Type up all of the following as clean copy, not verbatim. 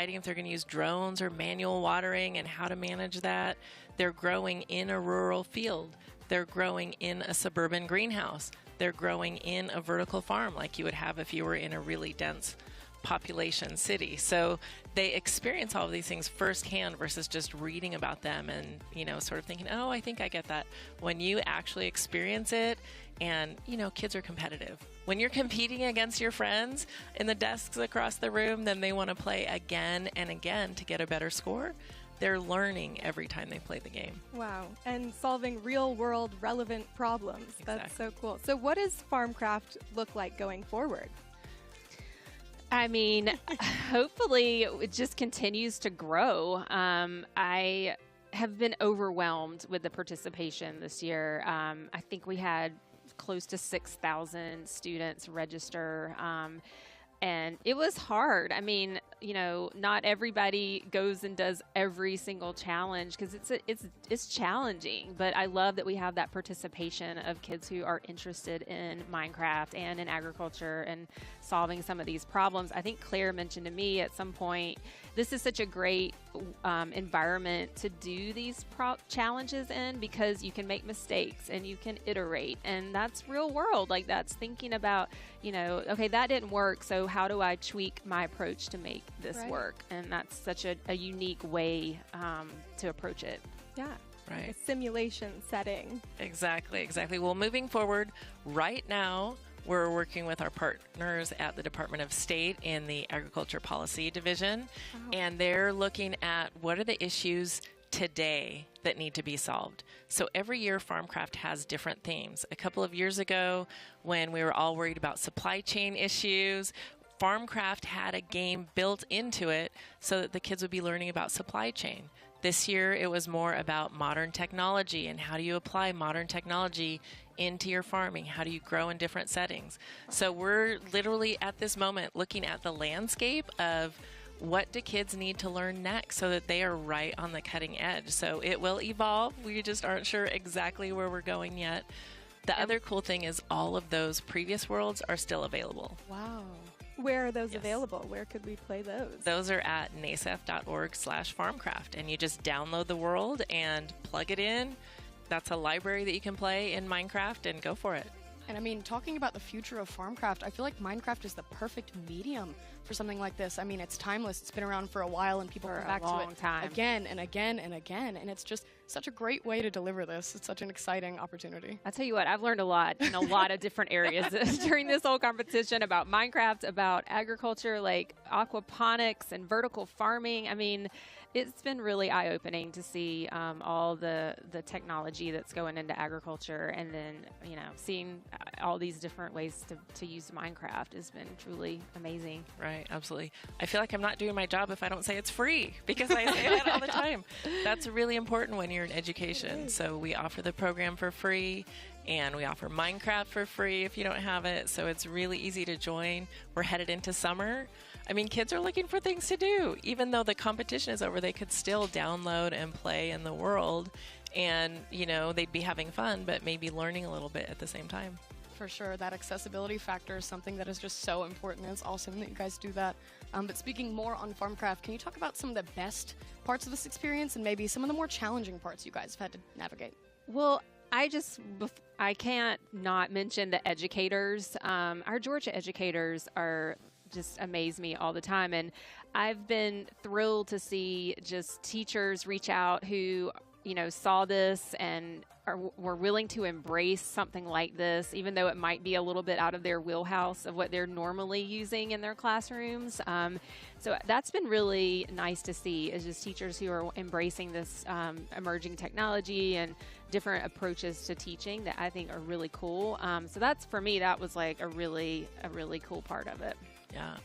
deciding if they're going to use drones or manual watering and how to manage that. They're growing in a rural field. They're growing in a suburban greenhouse. They're growing in a vertical farm like you would have if you were in a really dense population city. So they experience all of these things firsthand versus just reading about them and, sort of thinking, oh, I think I get that. When you actually experience it, and, kids are competitive. When you're competing against your friends in the desks across the room, then they want to play again and again to get a better score. They're learning every time they play the game. Wow. And solving real-world relevant problems. Exactly. That's so cool. So what does Farmcraft look like going forward? I mean, hopefully it just continues to grow. I have been overwhelmed with the participation this year. I think we had close to 6,000 students register. And it was hard. I mean, not everybody goes and does every single challenge because it's challenging. But I love that we have that participation of kids who are interested in Minecraft and in agriculture and solving some of these problems. I think Claire mentioned to me at some point, this is such a great environment to do these challenges in because you can make mistakes and you can iterate. And that's real world. Like that's thinking about, okay, that didn't work. So how do I tweak my approach to make this work? And that's such a unique way to approach it. Yeah. Right. A simulation setting. Exactly. Well, moving forward, right now, we're working with our partners at the Department of State in the Agriculture Policy Division, and they're looking at what are the issues today that need to be solved. So every year, Farmcraft has different themes. A couple of years ago, when we were all worried about supply chain issues, Farmcraft had a game built into it so that the kids would be learning about supply chain. This year, it was more about modern technology and how do you apply modern technology into your farming? How do you grow in different settings? So we're literally at this moment looking at the landscape of what do kids need to learn next so that they are right on the cutting edge. So it will evolve. We just aren't sure exactly where we're going yet. The other cool thing is all of those previous worlds are still available. Wow. Where are those available? Where could we play those? Those are at nasef.org/farmcraft, and you just download the world and plug it in. That's a library that you can play in Minecraft and go for it. And I mean, talking about the future of Farmcraft, I feel like Minecraft is the perfect medium for something like this. I mean, it's timeless. It's been around for a while, and people come back to it again and again and again. And it's just such a great way to deliver this. It's such an exciting opportunity. I'll tell you what, I've learned a lot in a lot of different areas during this whole competition about Minecraft, about agriculture, like aquaponics and vertical farming. I mean, it's been really eye-opening to see all the technology that's going into agriculture, and then seeing all these different ways to use Minecraft has been truly amazing. Right, absolutely. I feel like I'm not doing my job if I don't say it's free, because I say that all the time. That's really important when you're in education. So we offer the program for free, and we offer Minecraft for free if you don't have it. So it's really easy to join. We're headed into summer. I mean, kids are looking for things to do. Even though the competition is over, they could still download and play in the world. And, they'd be having fun, but maybe learning a little bit at the same time. For sure, that accessibility factor is something that is just so important. It's awesome that you guys do that. But speaking more on Farmcraft, can you talk about some of the best parts of this experience and maybe some of the more challenging parts you guys have had to navigate? Well, I can't not mention the educators. Our Georgia educators just amaze me all the time. And I've been thrilled to see just teachers reach out who, saw this and were willing to embrace something like this, even though it might be a little bit out of their wheelhouse of what they're normally using in their classrooms. So that's been really nice to see, is just teachers who are embracing this emerging technology and different approaches to teaching that I think are really cool. So that's, for me, that was like a really cool part of it. Yeah,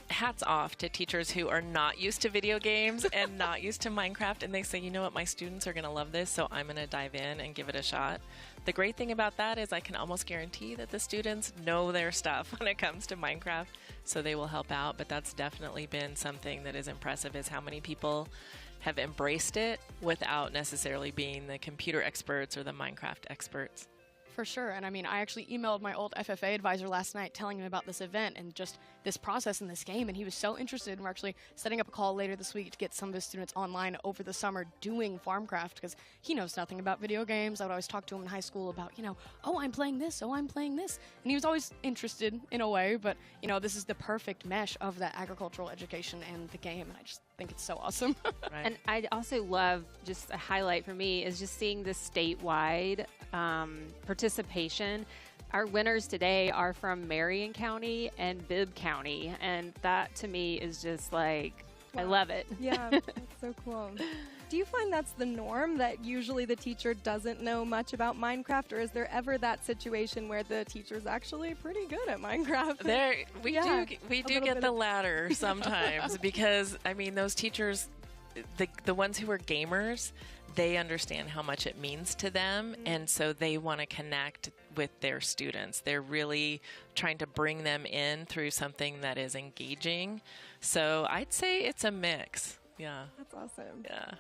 hats off to teachers who are not used to video games and not used to Minecraft, and they say, you know what, my students are going to love this, so I'm going to dive in and give it a shot. The great thing about that is I can almost guarantee that the students know their stuff when it comes to Minecraft, so they will help out. But that's definitely been something that is impressive, is how many people have embraced it without necessarily being the computer experts or the Minecraft experts. For sure. And I mean, I actually emailed my old FFA advisor last night telling him about this event and just this process in this game, and he was so interested. And we're actually setting up a call later this week to get some of his students online over the summer doing Farmcraft, because he knows nothing about video games. I would always talk to him in high school about, oh, I'm playing this, oh, I'm playing this. And he was always interested in a way, but, this is the perfect mesh of that agricultural education and the game, and I just think it's so awesome. Right. And I also love, just a highlight for me, is just seeing the statewide participation. Our winners today are from Marion County and Bibb County, and that to me is just like, wow. I love it. Yeah, that's so cool. Do you find that's the norm, that usually the teacher doesn't know much about Minecraft, or is there ever that situation where the teacher's actually pretty good at Minecraft? We do get the latter sometimes because, I mean, those teachers, the ones who are gamers, they understand how much it means to them, and so they want to connect with their students. They're really trying to bring them in through something that is engaging. So I'd say it's a mix. Yeah. That's awesome. Yeah.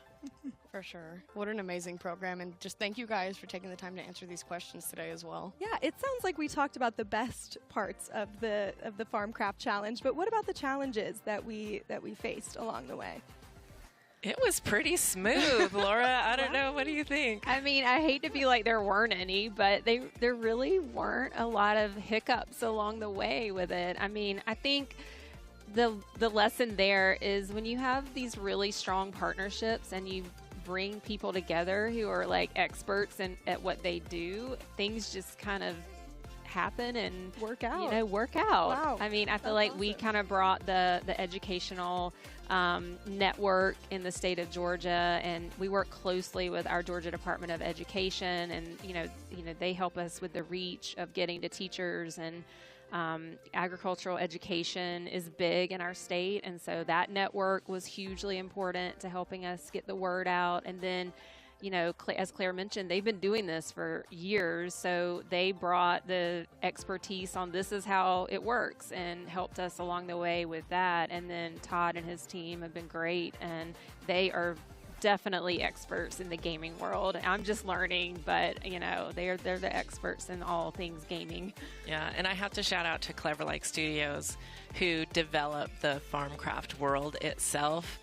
For sure. What an amazing program, and just thank you guys for taking the time to answer these questions today as well. Yeah, it sounds like we talked about the best parts of the Farmcraft challenge, but what about the challenges that we faced along the way? It was pretty smooth, Laura. I don't know. What do you think? I mean, I hate to be like there weren't any, but there really weren't a lot of hiccups along the way with it. I mean, I think the lesson there is when you have these really strong partnerships and you bring people together who are like experts at what they do, things just kind of happen and work out. Wow. I mean, I feel like we kind of brought the educational network in the state of Georgia, and we work closely with our Georgia Department of Education, and they help us with the reach of getting to teachers, and agricultural education is big in our state, and so that network was hugely important to helping us get the word out. And then as Claire mentioned, they've been doing this for years, so they brought the expertise on this is how it works and helped us along the way with that. And then Todd and his team have been great, and they are definitely experts in the gaming world. I'm just learning, but they're the experts in all things gaming. Yeah, and I have to shout out to Clever Like Studios, who developed the Farmcraft world itself.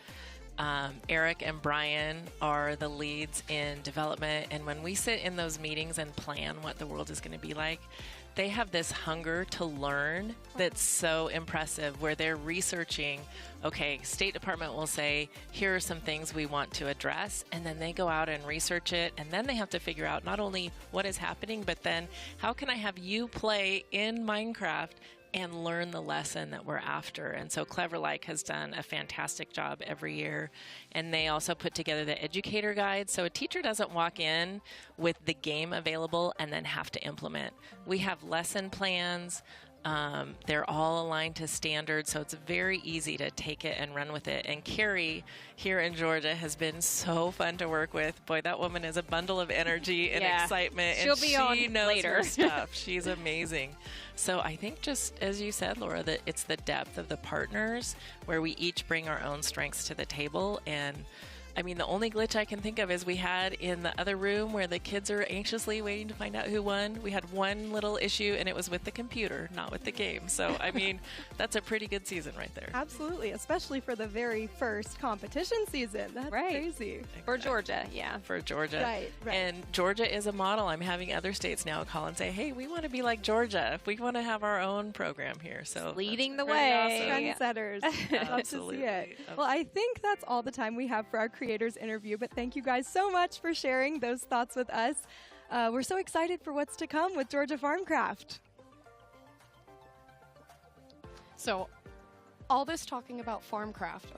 Eric and Brian are the leads in development, and when we sit in those meetings and plan what the world is going to be like, they have this hunger to learn that's so impressive, where they're researching, okay, State Department will say, here are some things we want to address, and then they go out and research it, and then they have to figure out not only what is happening, but then how can I have you play in Minecraft and learn the lesson that we're after. And so Clever Like has done a fantastic job every year. And they also put together the educator guide. So a teacher doesn't walk in with the game available and then have to implement. We have lesson plans. They're all aligned to standards, so it's very easy to take it and run with it. And Carrie here in Georgia has been so fun to work with. Boy, that woman is a bundle of energy and excitement. She'll be on she knows later. her stuff. She's amazing. So I think, just as you said, Laura, that it's the depth of the partners where we each bring our own strengths to the table. And I mean, the only glitch I can think of is we had in the other room where the kids are anxiously waiting to find out who won. We had one little issue, and it was with the computer, not with the game. So, I mean, that's a pretty good season right there. Absolutely, especially for the very first competition season. That's crazy. Exactly. For Georgia, yeah. For Georgia. Right. And Georgia is a model. I'm having other states now call and say, hey, we want to be like Georgia. We want to have our own program here. So leading the pretty way. awesome. Trendsetters. Love to see it. Well, I think that's all the time we have for our creators interview, but thank you guys so much for sharing those thoughts with us. We're so excited for what's to come with Georgia Farmcraft. So all this talking about Farmcraft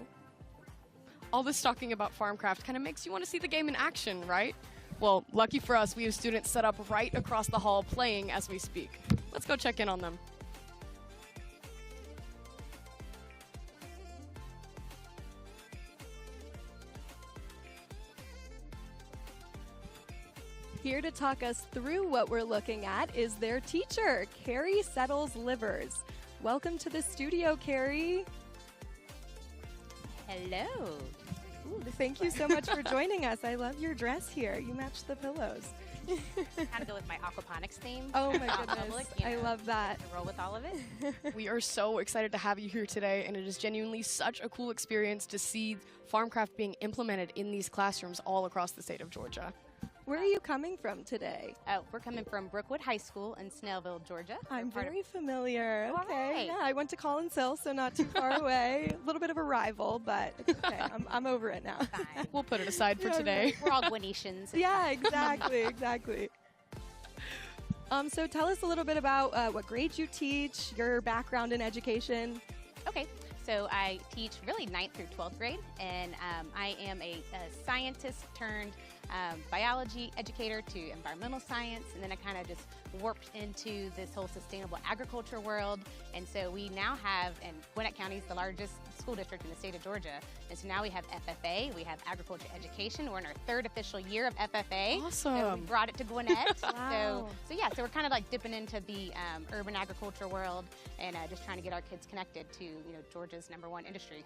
kind of makes you want to see the game in action, right? Well, lucky for us, we have students set up right across the hall playing as we speak. Let's go check in on them. Here to talk us through what we're looking at is their teacher, Carrie Settles Livers. Welcome to the studio, Carrie. Hello. Ooh, thank you so much for joining us. I love your dress here. You match the pillows. kind of go with my aquaponics theme. Oh my goodness, I love that. To roll with all of it. We are so excited to have you here today, and it is genuinely such a cool experience to see Farmcraft being implemented in these classrooms all across the state of Georgia. Where are you coming from today? We're coming from Brookwood High School in Snellville, Georgia. I'm very familiar. Okay, right. yeah, I went to Collins Hill, so not too far away. A little bit of a rival, but it's okay. I'm over it now. Fine. We'll put it aside for today. We're all Gwinnetians. Yeah, exactly, exactly. So tell us a little bit about what grades you teach, your background in education. Okay. So I teach really 9th through 12th grade, and I am a scientist turned biology educator to environmental science, and then I kind of just warped into this whole sustainable agriculture world. And so we now have, and Gwinnett County is the largest school district in the state of Georgia, and so now we have FFA, we have agriculture education. We're in our 3rd official year of FFA. Awesome. So we brought it to Gwinnett. Wow. So we're kind of like dipping into the urban agriculture world and just trying to get our kids connected to Georgia's #1 industry.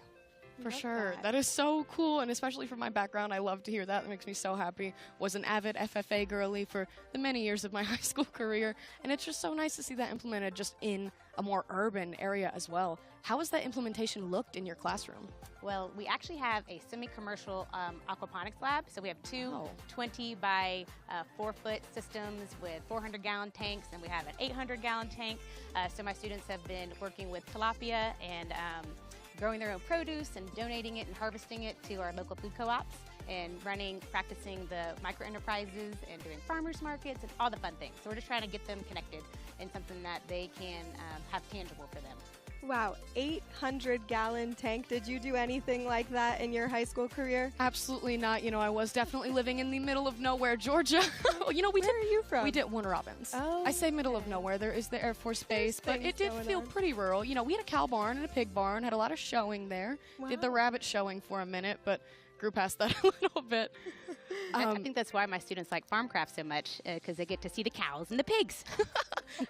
For sure. That is so cool, and especially from my background, I love to hear that. That makes me so happy. Was an avid FFA girly for the many years of my high school career, and it's just so nice to see that implemented just in a more urban area as well. How has that implementation looked in your classroom? Well, we actually have a semi-commercial aquaponics lab. So we have two 20 by 4-foot systems with 400-gallon tanks, and we have an 800-gallon tank. So my students have been working with tilapia and growing their own produce and donating it and harvesting it to our local food co-ops, and practicing the micro-enterprises and doing farmers markets and all the fun things. So we're just trying to get them connected in something that they can have tangible for them. Wow, 800-gallon tank. Did you do anything like that in your high school career? Absolutely not. I was definitely living in the middle of nowhere, Georgia. Where are you from? We did Warner Robins. Oh, I say middle of nowhere. There is the Air Force Base, but it did feel pretty rural. We had a cow barn and a pig barn, had a lot of showing there. Wow. Did the rabbit showing for a minute, but grew past that a little bit. I think that's why my students like Farmcraft so much, because they get to see the cows and the pigs.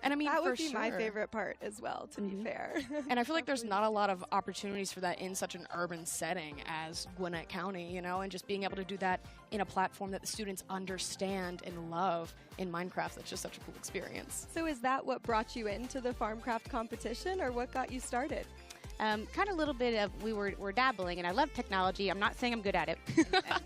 And I mean, that would for be sure. my favorite part as well, to be fair. And I feel like there's not a lot of opportunities for that in such an urban setting as Gwinnett County, and just being able to do that in a platform that the students understand and love in Minecraft. That's just such a cool experience. So is that what brought you into the Farmcraft competition, or what got you started? Kind of a little bit of, we're dabbling, and I love technology. I'm not saying I'm good at it.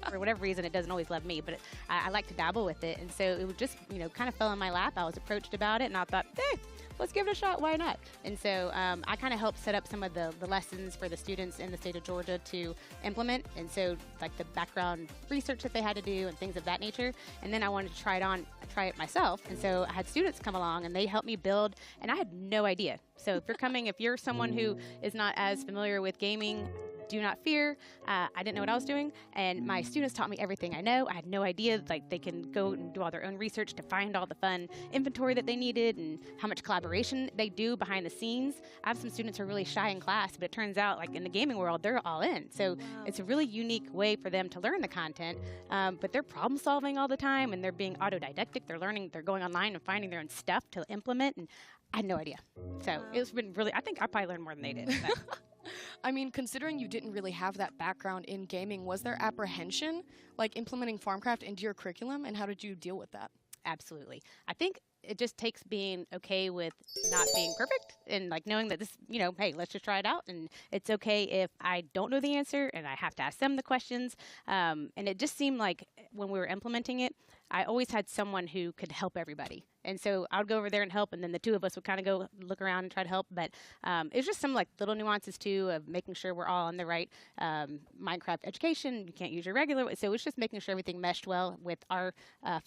For whatever reason, it doesn't always love me, but I like to dabble with it. And so it would just, kind of fell in my lap. I was approached about it, and I thought, hey, let's give it a shot. Why not? And so I kind of helped set up some of the lessons for the students in the state of Georgia to implement. And so like the background research that they had to do and things of that nature. And then I wanted to try it myself. And so I had students come along, and they helped me build, and I had no idea. So if you're someone who is not as familiar with gaming, do not fear. I didn't know what I was doing, and my students taught me everything I know. I had no idea, they can go and do all their own research to find all the fun inventory that they needed and how much collaboration they do behind the scenes. I have some students who are really shy in class, but it turns out, in the gaming world, they're all in. So it's a really unique way for them to learn the content, but they're problem solving all the time, and they're being autodidactic. They're learning, they're going online and finding their own stuff to implement, and I had no idea. So it's been really, I think I probably learned more than they did. I mean, considering you didn't really have that background in gaming, was there apprehension, implementing Farmcraft into your curriculum, and how did you deal with that? Absolutely. I think it just takes being okay with not being perfect, and knowing that this, hey, let's just try it out, and it's okay if I don't know the answer and I have to ask them the questions. And it just seemed like when we were implementing it, I always had someone who could help everybody. And so I would go over there and help, and then the two of us would kind of go look around and try to help. But it's just some little nuances too of making sure we're all on the right Minecraft education. You can't use your regular, so it's just making sure everything meshed well with our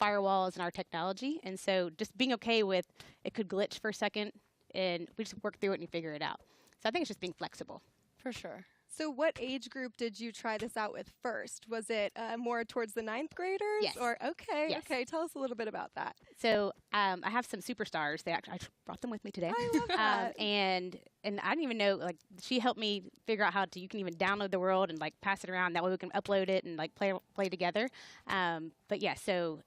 firewalls and our technology. And so just being okay with it could glitch for a second, and we just work through it and you figure it out. So I think it's just being flexible. For sure. So what age group did you try this out with first? Was it more towards the 9th graders? Yes. Okay, tell us a little bit about that. So I have some superstars. I brought them with me today. I love that. And I didn't even know, she helped me figure out you can even download the world and pass it around. That way we can upload it and play together. But yeah, so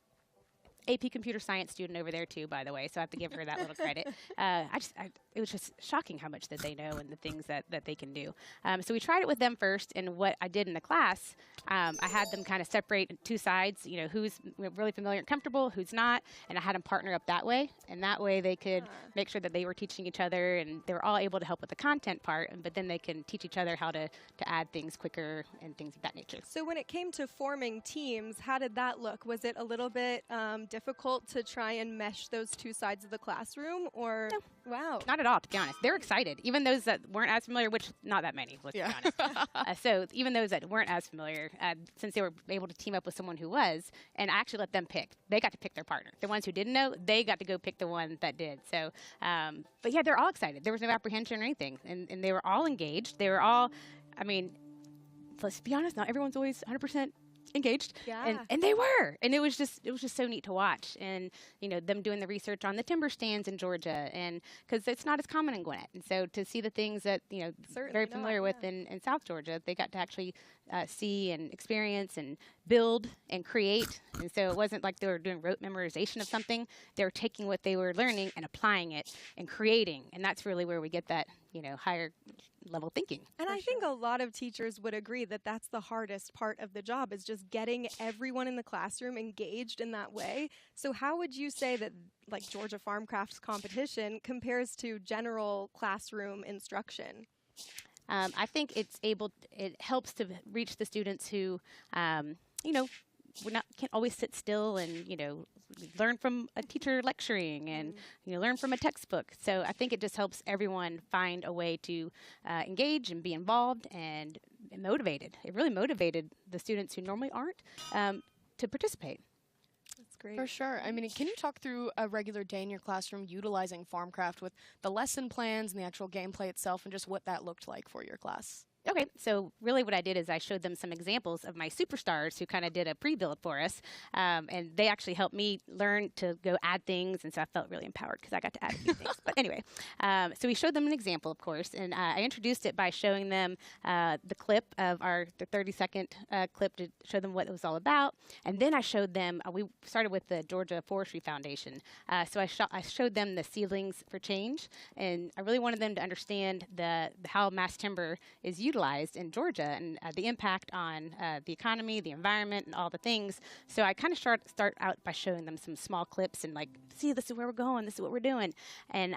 AP computer science student over there too, by the way, so I have to give her that little credit. It was just shocking how much that they know and the things that they can do. So we tried it with them first, and what I did in the class, I had them kind of separate two sides, who's really familiar and comfortable, who's not, and I had them partner up that way, and that way they could make sure that they were teaching each other, and they were all able to help with the content part, but then they can teach each other how to add things quicker and things of that nature. So when it came to forming teams, how did that look? Was it a little bit difficult to try and mesh those two sides of the classroom, or? No. Wow. Not at all, to be honest. They're excited. Even those that weren't as familiar, which not that many, let's be honest. So even those that weren't as familiar, since they were able to team up with someone who was, and I actually let them pick. They got to pick their partner. The ones who didn't know, they got to go pick the one that did. So, but yeah, they're all excited. There was no apprehension or anything. And they were all engaged. They were all, let's be honest, not everyone's always 100% engaged, and they were, and it was just so neat to watch, and them doing the research on the timber stands in Georgia, and because it's not as common in Gwinnett, and so to see the things that very familiar with in South Georgia, they got to actually see and experience and build and create, and so it wasn't like they were doing rote memorization of something. They were taking what they were learning and applying it and creating, and that's really where we get that higher level thinking. And I think a lot of teachers would agree that that's the hardest part of the job, is just getting everyone in the classroom engaged in that way. So how would you say that Georgia Farmcraft's competition compares to general classroom instruction? I think it helps to reach the students who, can't always sit still and, learn from a teacher lecturing and, learn from a textbook. So I think it just helps everyone find a way to engage and be involved and motivated. It really motivated the students who normally aren't to participate. That's great. For sure. Can you talk through a regular day in your classroom utilizing Farmcraft with the lesson plans and the actual gameplay itself and just what that looked like for your class? Okay, so really what I did is I showed them some examples of my superstars who kind of did a pre-build for us, and they actually helped me learn to go add things, and so I felt really empowered because I got to add a few things. But anyway, so we showed them an example, of course, and I introduced it by showing them the clip of the 30-second clip to show them what it was all about, and then I showed them, we started with the Georgia Forestry Foundation, so I showed them the seedlings for change, and I really wanted them to understand how mass timber is utilized in Georgia and the impact on the economy, the environment, and all the things. So I kind of start out by showing them some small clips and see, this is where we're going, this is what we're doing, and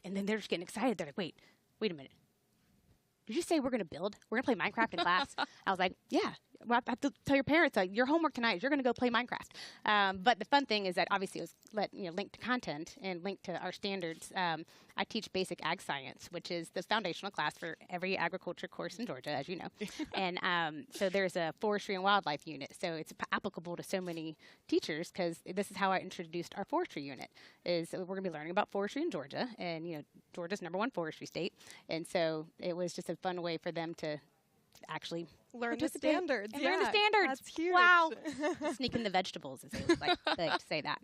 then they're just getting excited. They're like, wait a minute. Did you say we're going to build? We're going to play Minecraft in class? I was like, yeah. Well, I have to tell your parents, your homework tonight is you're going to go play Minecraft. But the fun thing is that obviously it was linked to content and linked to our standards. I teach basic ag science, which is the foundational class for every agriculture course in Georgia, as you know. And so there's a forestry and wildlife unit. So it's applicable to so many teachers because this is how I introduced our forestry unit. Is we're going to be learning about forestry in Georgia, and Georgia's #1 forestry state. And so it was just a fun way for them to actually learn the standards. Learn the standards. That's huge. Wow. Sneaking the vegetables, as they would like to say that.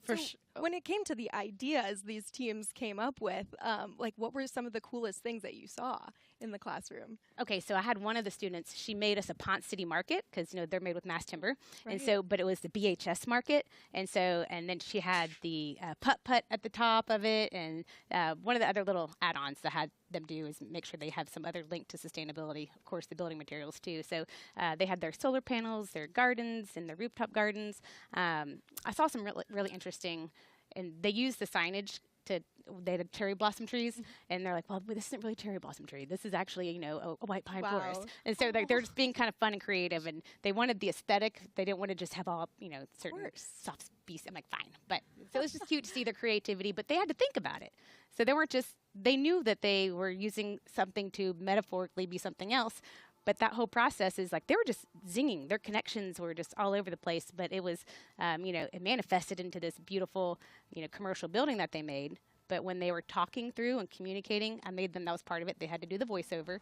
For sure. When it came to the ideas these teams came up with, what were some of the coolest things that you saw in the classroom? Okay, so I had one of the students, she made us a Ponce City market because, they're made with mass timber. Right. And so, but it was the BHS market. And then she had the putt-putt at the top of it. And one of the other little add-ons that I had them do is make sure they have some other link to sustainability, of course, the building materials too. So they had their solar panels, their gardens, and their rooftop gardens. I saw some really interesting, and they used the signage they had cherry blossom trees, and they're like, well, this isn't really a cherry blossom tree. This is actually, a white pine forest. And so they're just being kind of fun and creative, and they wanted the aesthetic. They didn't want to just have all, certain soft species. I'm like, fine. But so it was just cute to see their creativity, but they had to think about it. So they knew that they were using something to metaphorically be something else, but that whole process is they were just zinging. Their connections were just all over the place, but it was, it manifested into this beautiful, commercial building that they made. But when they were talking through and communicating, I made them, that was part of it. They had to do the voiceover.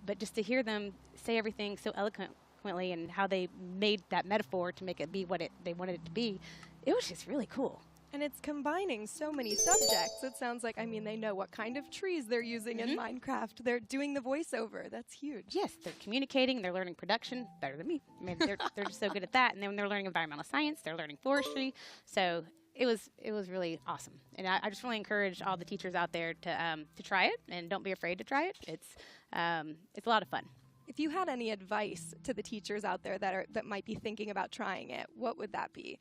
But just to hear them say everything so eloquently and how they made that metaphor to make it be what they wanted it to be, it was just really cool. And it's combining so many subjects. It sounds like, I mean, they know what kind of trees they're using in Minecraft. They're doing the voiceover. That's huge. Yes, they're communicating. They're learning production better than me. I mean, they're just so good at that. And then when they're learning environmental science, they're learning forestry. So it was really awesome. And I just really encourage all the teachers out there to try it, and don't be afraid to try it. It's a lot of fun. If you had any advice to the teachers out there that might be thinking about trying it, what would that be?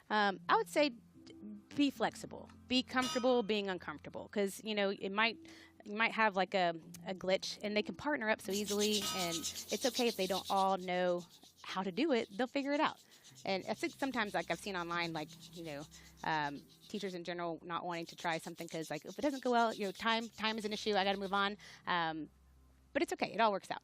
I would say be flexible, be comfortable being uncomfortable, because you might have like a glitch, and they can partner up so easily, and it's okay if they don't all know how to do it. They'll figure it out. And I think sometimes, like I've seen online, like teachers in general not wanting to try something because like if it doesn't go well, time is an issue. I got to move on, but it's okay. It all works out.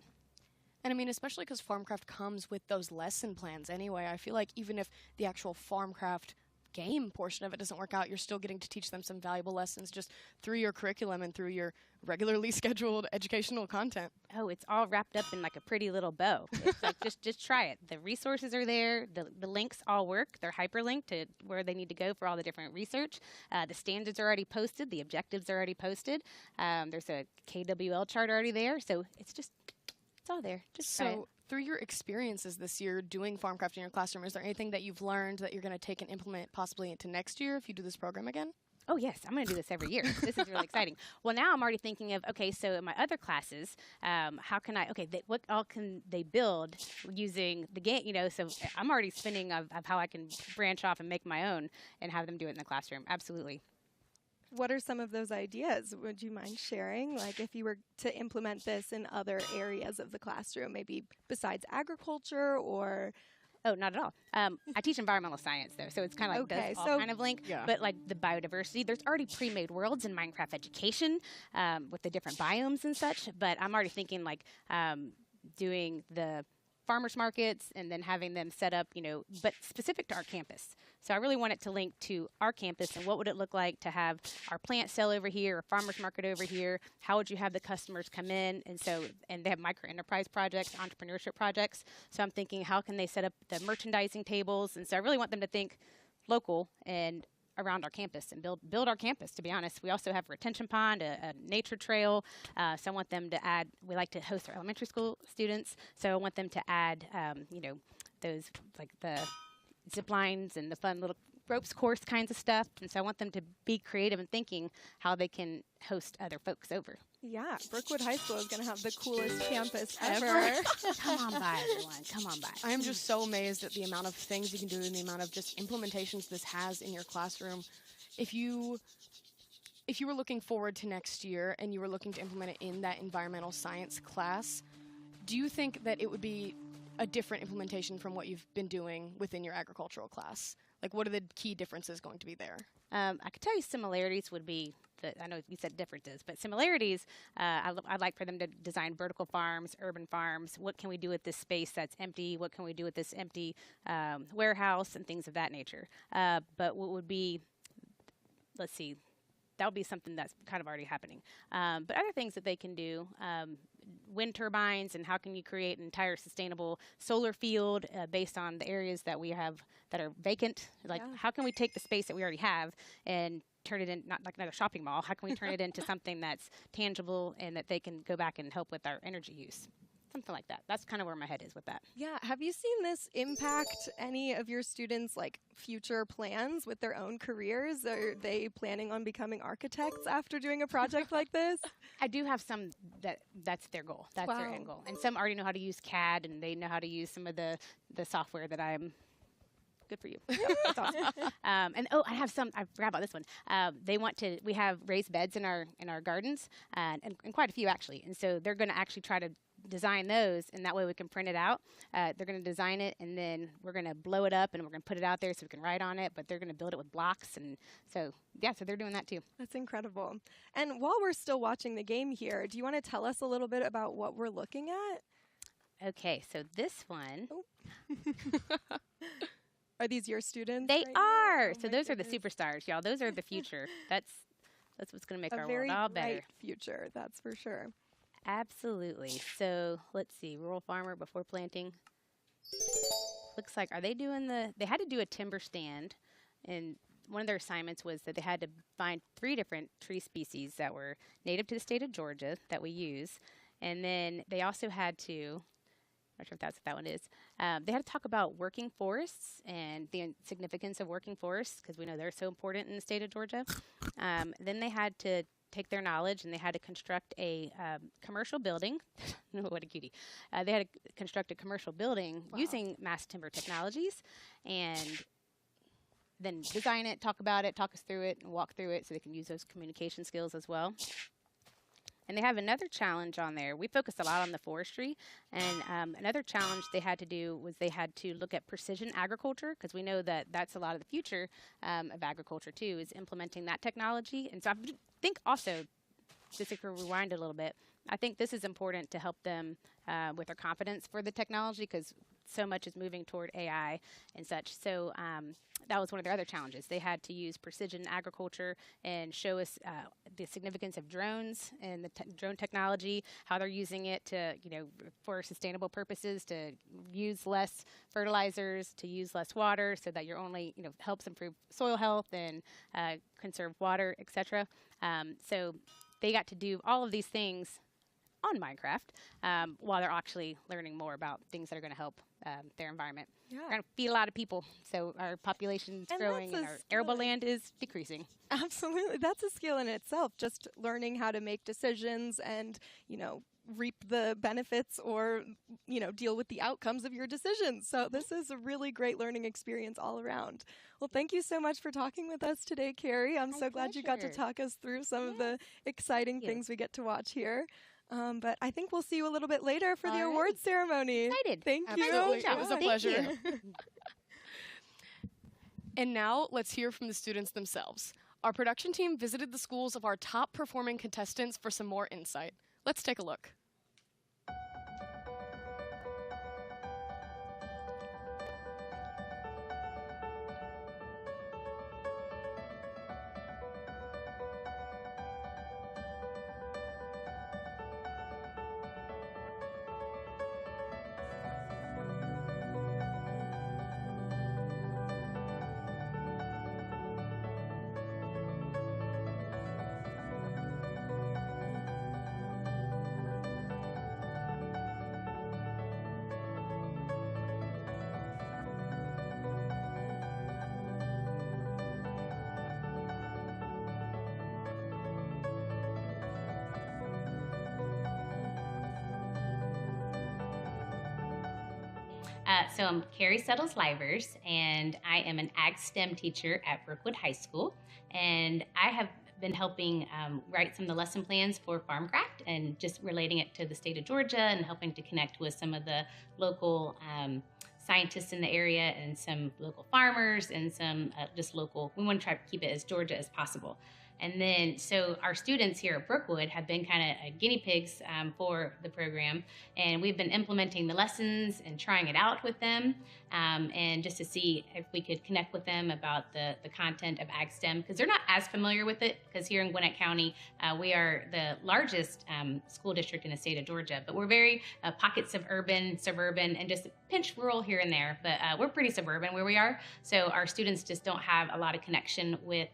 And I mean, especially because Farmcraft comes with those lesson plans anyway. I feel like even if the actual Farmcraft game portion of it doesn't work out, you're still getting to teach them some valuable lessons just through your curriculum and through your regularly scheduled educational content. Oh, it's all wrapped up in like a pretty little bow. It's like just try it. The resources are there. The links all work. They're hyperlinked to where they need to go for all the different research. The standards are already posted. The objectives are already posted. There's a KWL chart already there. So it's all there. Just try it. Through your experiences this year doing Farmcraft in your classroom, is there anything that you've learned that you're going to take and implement possibly into next year if you do this program again? Oh, yes. I'm going to do this every year. This is really exciting. Well, now I'm already thinking of, okay, so in my other classes, how can what all can they build using the game? So I'm already spinning of how I can branch off and make my own and have them do it in the classroom. Absolutely. What are some of those ideas? Would you mind sharing? Like if you were to implement this in other areas of the classroom, maybe besides agriculture or... Oh, not at all. I teach environmental science, though, so it's kind of like all kind of link. Yeah. But like the biodiversity, there's already pre-made worlds in Minecraft education with the different biomes and such. But I'm already thinking like doing the farmers markets and then having them set up, but specific to our campus. So I really want it to link to our campus and what would it look like to have our plant sale over here, a farmers market over here. How would you have the customers come in? And they have micro enterprise projects, entrepreneurship projects. So I'm thinking, how can they set up the merchandising tables? And so I really want them to think local and around our campus and build our campus, to be honest. We also have a retention pond, a nature trail. So I want them to add, we like to host our elementary school students. So I want them to add, those like the zip lines and the fun little ropes course kinds of stuff. And so I want them to be creative and thinking how they can host other folks over. Yeah, Brookwood High School is going to have the coolest campus ever. Come on by, everyone. Come on by. I am just so amazed at the amount of things you can do and the amount of just implementations this has in your classroom. If you were looking forward to next year and you were looking to implement it in that environmental science class, do you think that it would be a different implementation from what you've been doing within your agricultural class? Like, what are the key differences going to be there? I could tell you similarities would be, I know you said differences, but similarities, I'd like for them to design vertical farms, urban farms. What can we do with this space that's empty? What can we do with this empty warehouse and things of that nature? But what would be, let's see, that would be something that's kind of already happening. But other things that they can do, wind turbines, and how can you create an entire sustainable solar field based on the areas that we have that are vacant? Like, how can we take the space that we already have and turn it in, not like another shopping mall, how can we turn it into something that's tangible and that they can go back and help with our energy use? Something like that. That's kind of where my head is with that. Yeah. Have you seen this impact any of your students' like future plans with their own careers? Are they planning on becoming architects after doing a project like this? I do have some that's their goal. That's their end goal. And some already know how to use CAD and they know how to use some of the software that I'm good for you. That's awesome. And I forgot about this one. We have raised beds in our gardens and quite a few actually. And so they're going to actually try to design those, and that way we can print it out. They're going to design it, and then we're going to blow it up, and we're going to put it out there so we can write on it, but they're going to build it with blocks, and so they're doing that too. That's incredible. And while we're still watching the game here, do you want to tell us a little bit about what we're looking at? Okay, so this one... Are these your students? They are! Oh, so those are the superstars, y'all. Those are the future. That's what's going to make our world all better. A very bright future, that's for sure. Absolutely. So let's see, rural farmer before planting. Looks like, are they doing they had to do a timber stand, and one of their assignments was that they had to find 3 different tree species that were native to the state of Georgia that we use. And then they also had to, I'm not sure if that's what that one is, they had to talk about working forests and the significance of working forests, because we know they're so important in the state of Georgia. Then they had to take their knowledge and they had to construct a commercial building. What a cutie. They had to construct a commercial building using mass timber technologies, and then design it, talk about it, talk us through it, and walk through it so they can use those communication skills as well. And they have another challenge on there. We focus a lot on the forestry, and another challenge they had to do was they had to look at precision agriculture, because we know that that's a lot of the future of agriculture too, is implementing that technology. And so I think also, just if we rewind a little bit, I think this is important to help them with their confidence for the technology, because so much is moving toward AI and such. So that was one of their other challenges. They had to use precision agriculture and show us the significance of drones and the drone technology, how they're using it to, for sustainable purposes, to use less fertilizers, to use less water, so that you're only, helps improve soil health and conserve water, etc. So they got to do all of these things on Minecraft while they're actually learning more about things that are going to help their environment. Yeah. We're going to feed a lot of people, so our population's growing and our arable land is decreasing. Absolutely. That's a skill in itself, just learning how to make decisions and, reap the benefits or, deal with the outcomes of your decisions. So this is a really great learning experience all around. Well, thank you so much for talking with us today, Carrie. I'm so glad you got to talk us through some of the exciting things we get to watch here. But I think we'll see you a little bit later for the awards ceremony. Excited. Thank you. It was a pleasure. You. And now let's hear from the students themselves. Our production team visited the schools of our top performing contestants for some more insight. Let's take a look. So I'm Carrie Settles-Livers, and I am an Ag STEM teacher at Brookwood High School. And I have been helping write some of the lesson plans for Farmcraft and just relating it to the state of Georgia and helping to connect with some of the local scientists in the area and some local farmers and some just local, we want to try to keep it as Georgia as possible. And then, so our students here at Brookwood have been kind of guinea pigs for the program, and we've been implementing the lessons and trying it out with them, and just to see if we could connect with them about the content of Ag STEM, because they're not as familiar with it, because here in Gwinnett County, we are the largest school district in the state of Georgia, but we're very pockets of urban, suburban, and just a pinch rural here and there, but we're pretty suburban where we are, so our students just don't have a lot of connection with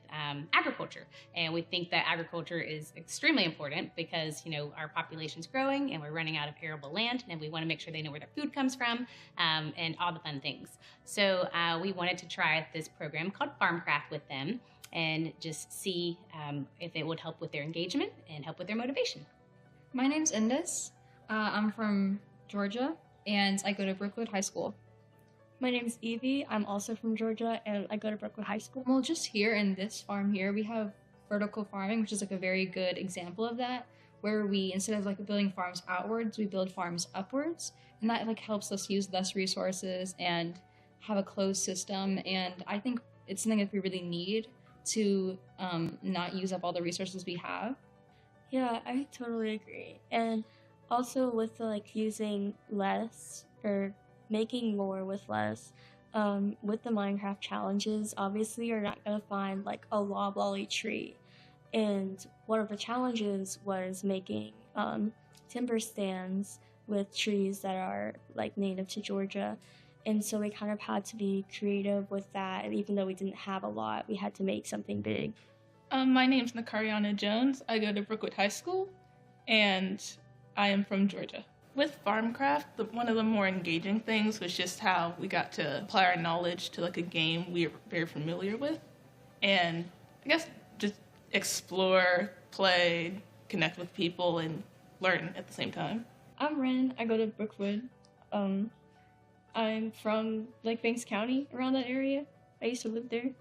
agriculture. And we think that agriculture is extremely important because, our population's growing and we're running out of arable land, and we want to make sure they know where their food comes from and all the fun things. So we wanted to try this program called Farmcraft with them and just see if it would help with their engagement and help with their motivation. My name's Indus. I'm from Georgia, and I go to Brookwood High School. My name's Evie. I'm also from Georgia, and I go to Brookwood High School. Well, just here in this farm here, we have vertical farming, which is like a very good example of that, where we, instead of like building farms outwards, we build farms upwards, and that like helps us use less resources and have a closed system. And I think it's something that we really need to not use up all the resources we have. Yeah, I totally agree. And also with the using less or making more with less, with the Minecraft challenges, obviously you're not going to find a loblolly tree. And one of the challenges was making timber stands with trees that are native to Georgia. And so we kind of had to be creative with that. And even though we didn't have a lot, we had to make something big. My name's Nakariana Jones. I go to Brookwood High School, and I am from Georgia. With Farmcraft, one of the more engaging things was just how we got to apply our knowledge to like a game we were very familiar with, and I guess just explore, play, connect with people, and learn at the same time. I'm Ren. I go to Brookwood. I'm from like Banks County, around that area. I used to live there.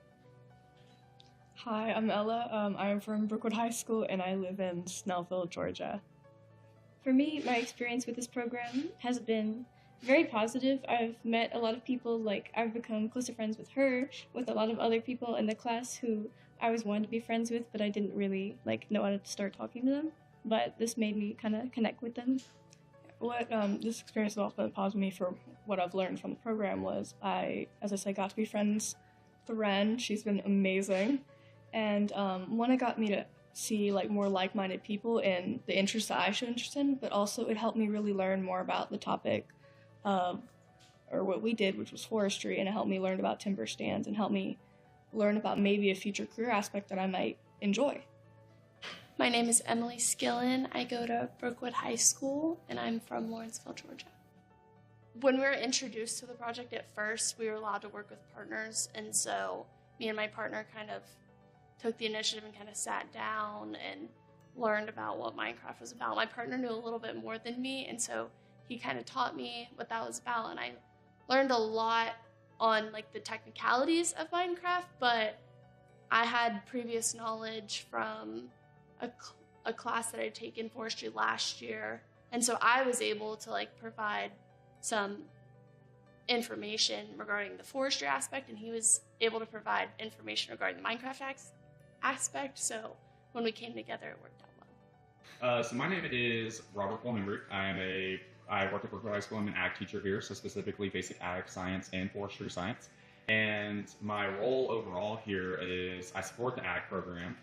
Hi, I'm Ella. I'm from Brookwood High School, and I live in Snellville, Georgia. For me, my experience with this program has been very positive. I've met a lot of people, like I've become closer friends with her, with a lot of other people in the class who I always wanted to be friends with, but I didn't really like know how to start talking to them. But this made me kind of connect with them. What this experience has also been positive me for what I've learned from the program was as I said, got to be friends with Ren. She's been amazing. And one, it got me to see like more like-minded people in the interests that I should interest in, but also it helped me really learn more about the topic of, or what we did, which was forestry, and it helped me learn about timber stands and helped me learn about maybe a future career aspect that I might enjoy. My name is Emily Skillen. I go to Brookwood High School, and I'm from Lawrenceville, Georgia. When we were introduced to the project at first, we were allowed to work with partners, and so me and my partner kind of took the initiative and kind of sat down and learned about what Minecraft was about. My partner knew a little bit more than me, and so he kind of taught me what that was about, and I learned a lot on like the technicalities of Minecraft, but I had previous knowledge from a class that I'd taken forestry last year, and so I was able to like provide some information regarding the forestry aspect, and he was able to provide information regarding the Minecraft aspect, so when we came together, it worked out well. So my name is Robert Wolhenbrink. I work at Brookwood High School. I'm an ag teacher here, so specifically basic ag science and forestry science. And my role overall here is I support the ag program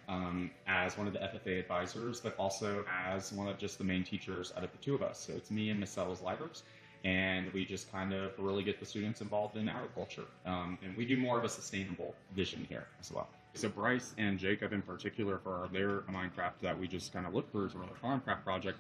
as one of the FFA advisors, but also as one of just the main teachers out of the two of us. So it's me and Miss Settles Livers, and we just kind of really get the students involved in agriculture. And we do more of a sustainable vision here as well. So Bryce and Jacob in particular, for their Minecraft that we just kind of looked through for the Farmcraft project,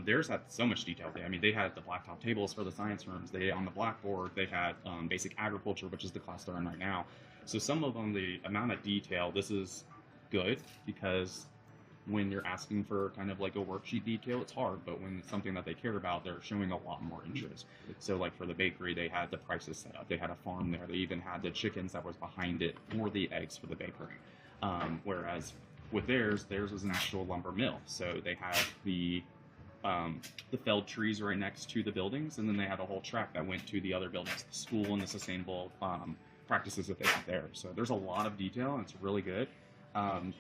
theirs had so much detail. I mean, they had the blacktop tables for the science rooms. They on the blackboard, they had basic agriculture, which is the class they're in right now. So some of them, the amount of detail, this is good because when you're asking for kind of like a worksheet detail, it's hard, but when it's something that they care about, they're showing a lot more interest. So like for the bakery, they had the prices set up. They had a farm there. They even had the chickens that was behind it for the eggs for the bakery. Whereas with theirs was an actual lumber mill. So they had the felled trees right next to the buildings, and then they had a whole track that went to the other buildings, the school and the sustainable practices that they had there. So there's a lot of detail, and it's really good. I'm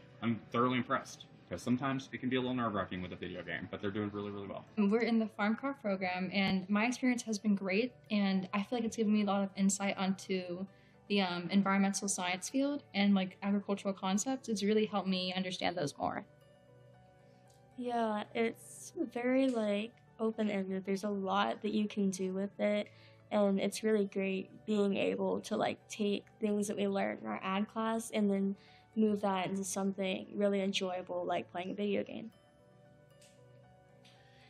thoroughly impressed. Because sometimes it can be a little nerve-wracking with a video game, but they're doing really, really well. We're in the Farmcraft program, and my experience has been great, and I feel like it's given me a lot of insight onto the environmental science field and like agricultural concepts. It's really helped me understand those more. Yeah, it's very like open-ended. There's a lot that you can do with it, and it's really great being able to like take things that we learned in our ag class and then move that into something really enjoyable, like playing a video game.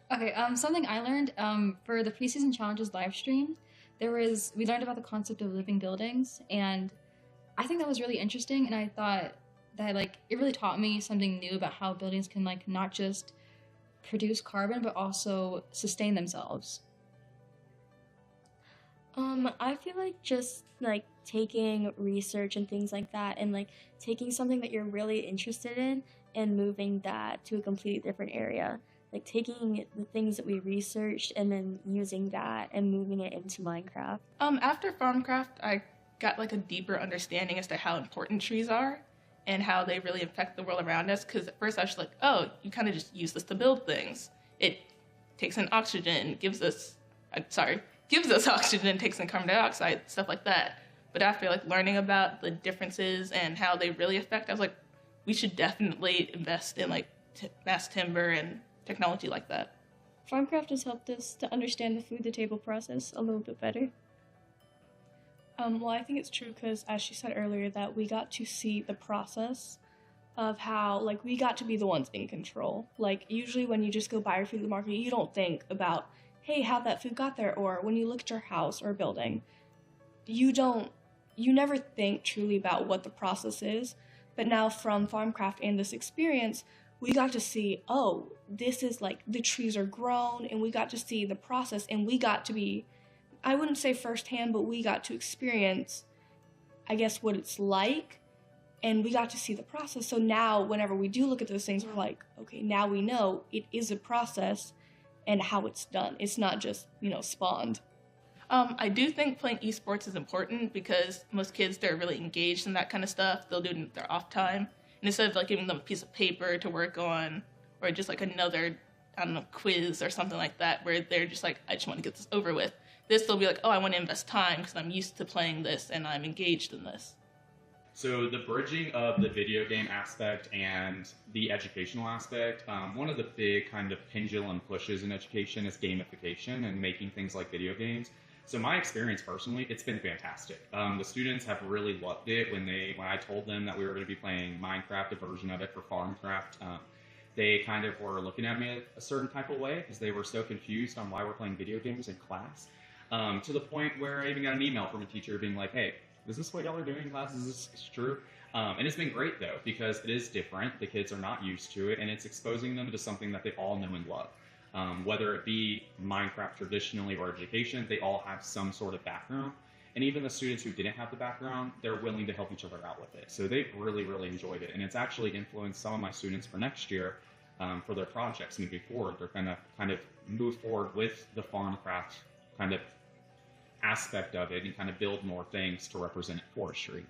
Okay, something I learned for the preseason challenges live stream, we learned about the concept of living buildings, and I think that was really interesting, and I thought that like it really taught me something new about how buildings can like not just produce carbon but also sustain themselves. I feel like just like taking research and things like that and like taking something that you're really interested in and moving that to a completely different area. Like taking the things that we researched and then using that and moving it into Minecraft. After Farmcraft, I got like a deeper understanding as to how important trees are and how they really affect the world around us. Because at first I was like, oh, you kind of just use this to build things. It takes in oxygen, gives us oxygen, takes in carbon dioxide, stuff like that. But after like learning about the differences and how they really affect, I was like, we should definitely invest in like mass timber and technology like that. Farmcraft has helped us to understand the food to table process a little bit better. Well, I think it's true because, as she said earlier, that we got to see the process of how, like, we got to be the ones in control. Like, usually when you just go buy your food at the market, you don't think about, hey, how that food got there, or when you look at your house or building, you never think truly about what the process is. But now from Farmcraft and this experience, we got to see, oh, this is like, the trees are grown, and we got to see the process, and we got to be, I wouldn't say firsthand, but we got to experience, I guess, what it's like, and we got to see the process. So now whenever we do look at those things, we're like, okay, now we know it is a process and how it's done. It's not just, spawned. I do think playing esports is important because most kids, they're really engaged in that kind of stuff. They'll do it in their off time. And instead of like giving them a piece of paper to work on, or just like another, I don't know, quiz or something like that, where they're just like, I just want to get this over with. This, they'll be like, oh, I want to invest time because I'm used to playing this and I'm engaged in this. So the bridging of the video game aspect and the educational aspect, one of the big kind of pendulum pushes in education is gamification and making things like video games. So my experience personally, it's been fantastic. The students have really loved it when I told them that we were going to be playing Minecraft, a version of it for Farmcraft. They kind of were looking at me a certain type of way because they were so confused on why we're playing video games in class. To the point where I even got an email from a teacher being like, hey, is this what y'all are doing in class? Is this true? And it's been great, though, because it is different. The kids are not used to it, and it's exposing them to something that they all know and love. Whether it be Minecraft traditionally or education, they all have some sort of background. And even the students who didn't have the background, they're willing to help each other out with it. So they've really, really enjoyed it. And it's actually influenced some of my students for next year for their projects moving forward. They're going to kind of move forward with the Farmcraft kind of aspect of it and kind of build more things to represent forestry.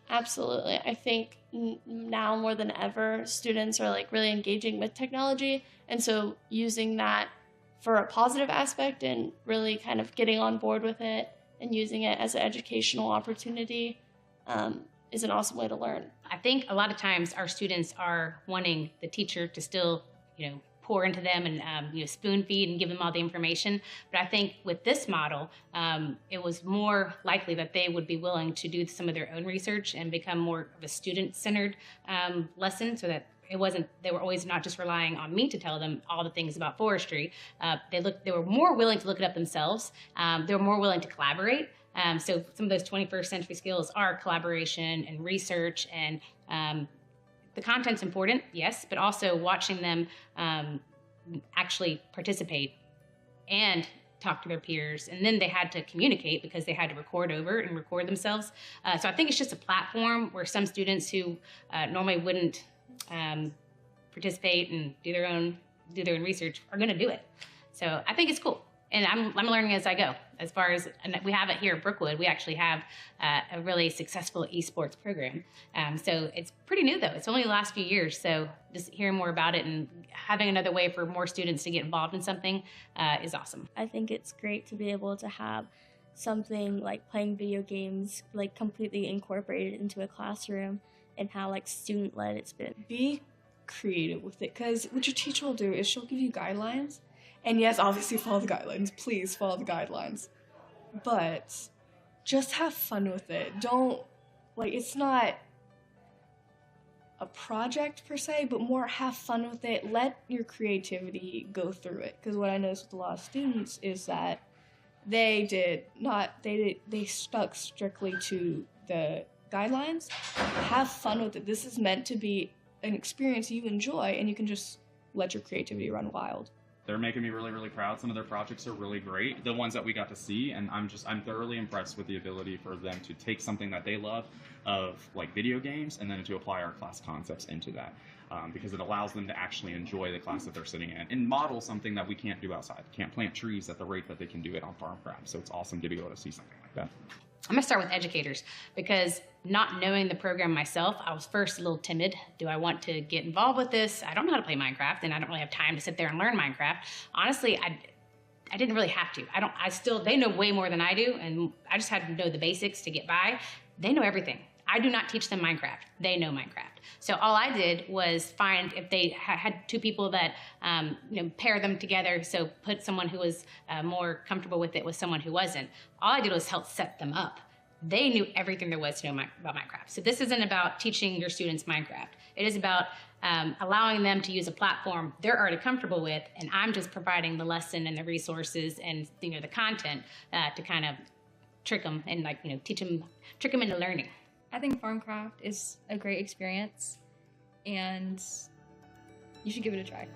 Absolutely. I think now more than ever, students are like really engaging with technology. And so using that for a positive aspect and really kind of getting on board with it and using it as an educational opportunity is an awesome way to learn. I think a lot of times our students are wanting the teacher to still, pour into them and spoon feed and give them all the information. But I think with this model, it was more likely that they would be willing to do some of their own research and become more of a student-centered lesson, so that they were always not just relying on me to tell them all the things about forestry. They were more willing to look it up themselves. They were more willing to collaborate. So some of those 21st century skills are collaboration and research, and the content's important, yes, but also watching them actually participate and talk to their peers. And then they had to communicate because they had to record themselves. So I think it's just a platform where some students who normally wouldn't participate and do their own research are going to do it. So I think it's cool. And I'm learning as I go. As far as, and we have it here at Brookwood, we actually have a really successful esports program. So it's pretty new, though. It's only the last few years. So just hearing more about it and having another way for more students to get involved in something is awesome. I think it's great to be able to have something like playing video games like completely incorporated into a classroom, and how like student-led it's been. Be creative with it, because what your teacher will do is she'll give you guidelines. And yes, obviously follow the guidelines. Please follow the guidelines. But just have fun with it. It's not a project per se, but more have fun with it. Let your creativity go through it. Because what I noticed with a lot of students is that they stuck strictly to the guidelines. Have fun with it. This is meant to be an experience you enjoy, and you can just let your creativity run wild. They're making me really, really proud. Some of their projects are really great, the ones that we got to see, and I'm thoroughly impressed with the ability for them to take something that they love of like video games and then to apply our class concepts into that, because it allows them to actually enjoy the class that they're sitting in and model something that we can't do outside. We can't plant trees at the rate that they can do it on Farmcraft, so it's awesome to be able to see something like that. I'm going to start with educators, because not knowing the program myself, I was first a little timid. Do I want to get involved with this? I don't know how to play Minecraft, and I don't really have time to sit there and learn Minecraft. Honestly, I didn't really have to. They know way more than I do, and I just had to know the basics to get by. They know everything. I do not teach them Minecraft. They know Minecraft. So all I did was find if they had two people that, pair them together. So put someone who was more comfortable with it with someone who wasn't. All I did was help set them up. they knew everything there was to know about Minecraft. So this isn't about teaching your students Minecraft. It is about allowing them to use a platform they're already comfortable with, and I'm just providing the lesson and the resources and the content to kind of trick them and trick them into learning. I think Farmcraft is a great experience, and you should give it a try.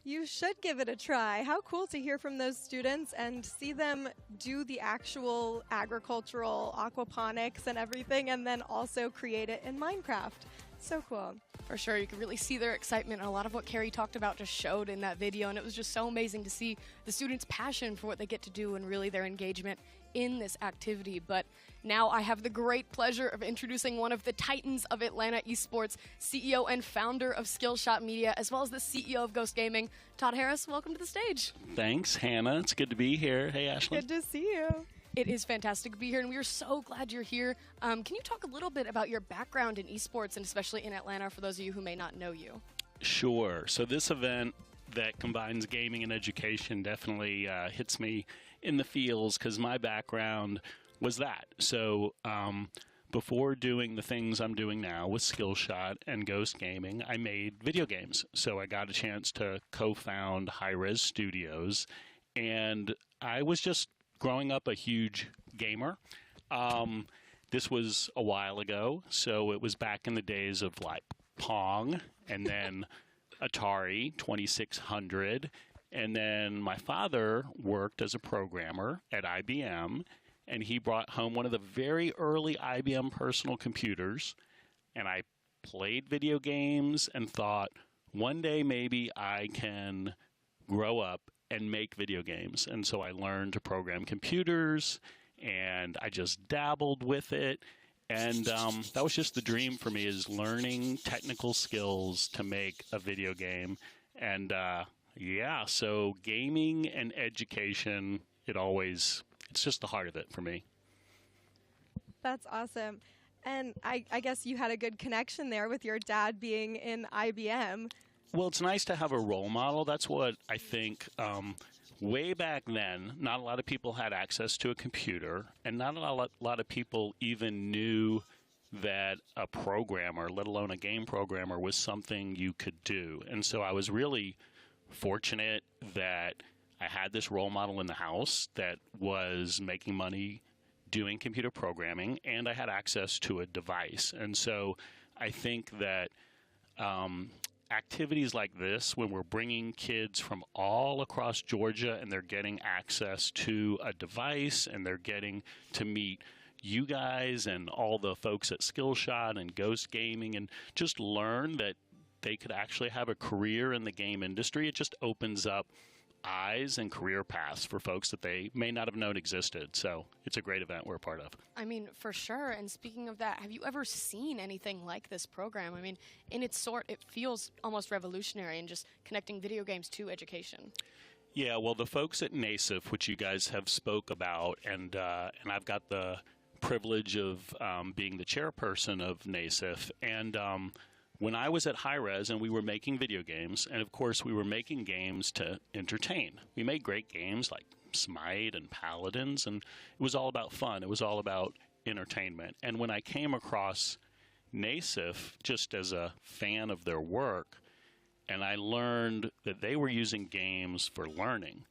You should give it a try. How cool to hear from those students and see them do the actual agricultural aquaponics and everything, and then also create it in Minecraft. So cool. For sure, you could really see their excitement, and a lot of what Carrie talked about just showed in that video, and it was just so amazing to see the students' passion for what they get to do and really their engagement in this activity. But now I have the great pleasure of introducing one of the titans of Atlanta esports, CEO and founder of Skillshot Media, as well as the CEO of Ghost Gaming, Todd Harris. Welcome to the stage. Thanks, Hannah. It's good to be here. Hey, Ashley. Good to see you. It is fantastic to be here, and we are so glad you're here. Can you talk a little bit about your background in esports, and especially in Atlanta, for those of you who may not know you? Sure. So this event that combines gaming and education definitely hits me in the feels, because my background was that. So before doing the things I'm doing now with Skillshot and Ghost Gaming, I made video games. So I got a chance to co-found High Res Studios, and I was just growing up a huge gamer. This was a while ago, so it was back in the days of like Pong, and then Atari 2600, and then my father worked as a programmer at IBM, and he brought home one of the very early IBM personal computers, and I played video games and thought, one day maybe I can grow up and make video games. And so I learned to program computers, and I just dabbled with it. And that was just the dream for me, is learning technical skills to make a video game. And yeah, so gaming and education, it's just the heart of it for me. That's awesome. And I guess you had a good connection there with your dad being in IBM. Well, it's nice to have a role model. That's what I think. Way back then, not a lot of people had access to a computer, and not a lot of people even knew that a programmer, let alone a game programmer, was something you could do. And so I was really fortunate that I had this role model in the house that was making money doing computer programming, and I had access to a device. And so I think that activities like this, when we're bringing kids from all across Georgia and they're getting access to a device and they're getting to meet you guys and all the folks at Skillshot and Ghost Gaming and just learn that they could actually have a career in the game industry, it just opens up eyes and career paths for folks that they may not have known existed. So it's a great event we're a part of. I mean, for sure. And speaking of that, have you ever seen anything like this program? I mean, in its sort, it feels almost revolutionary in just connecting video games to education. Yeah, well, the folks at NASEF, which you guys have spoke about, and I've got the privilege of being the chairperson of NASEF, and when I was at High Res and we were making video games, and of course we were making games to entertain. We made great games like Smite and Paladins, and it was all about fun. It was all about entertainment. And when I came across NASEF, just as a fan of their work, and I learned that they were using games for learning.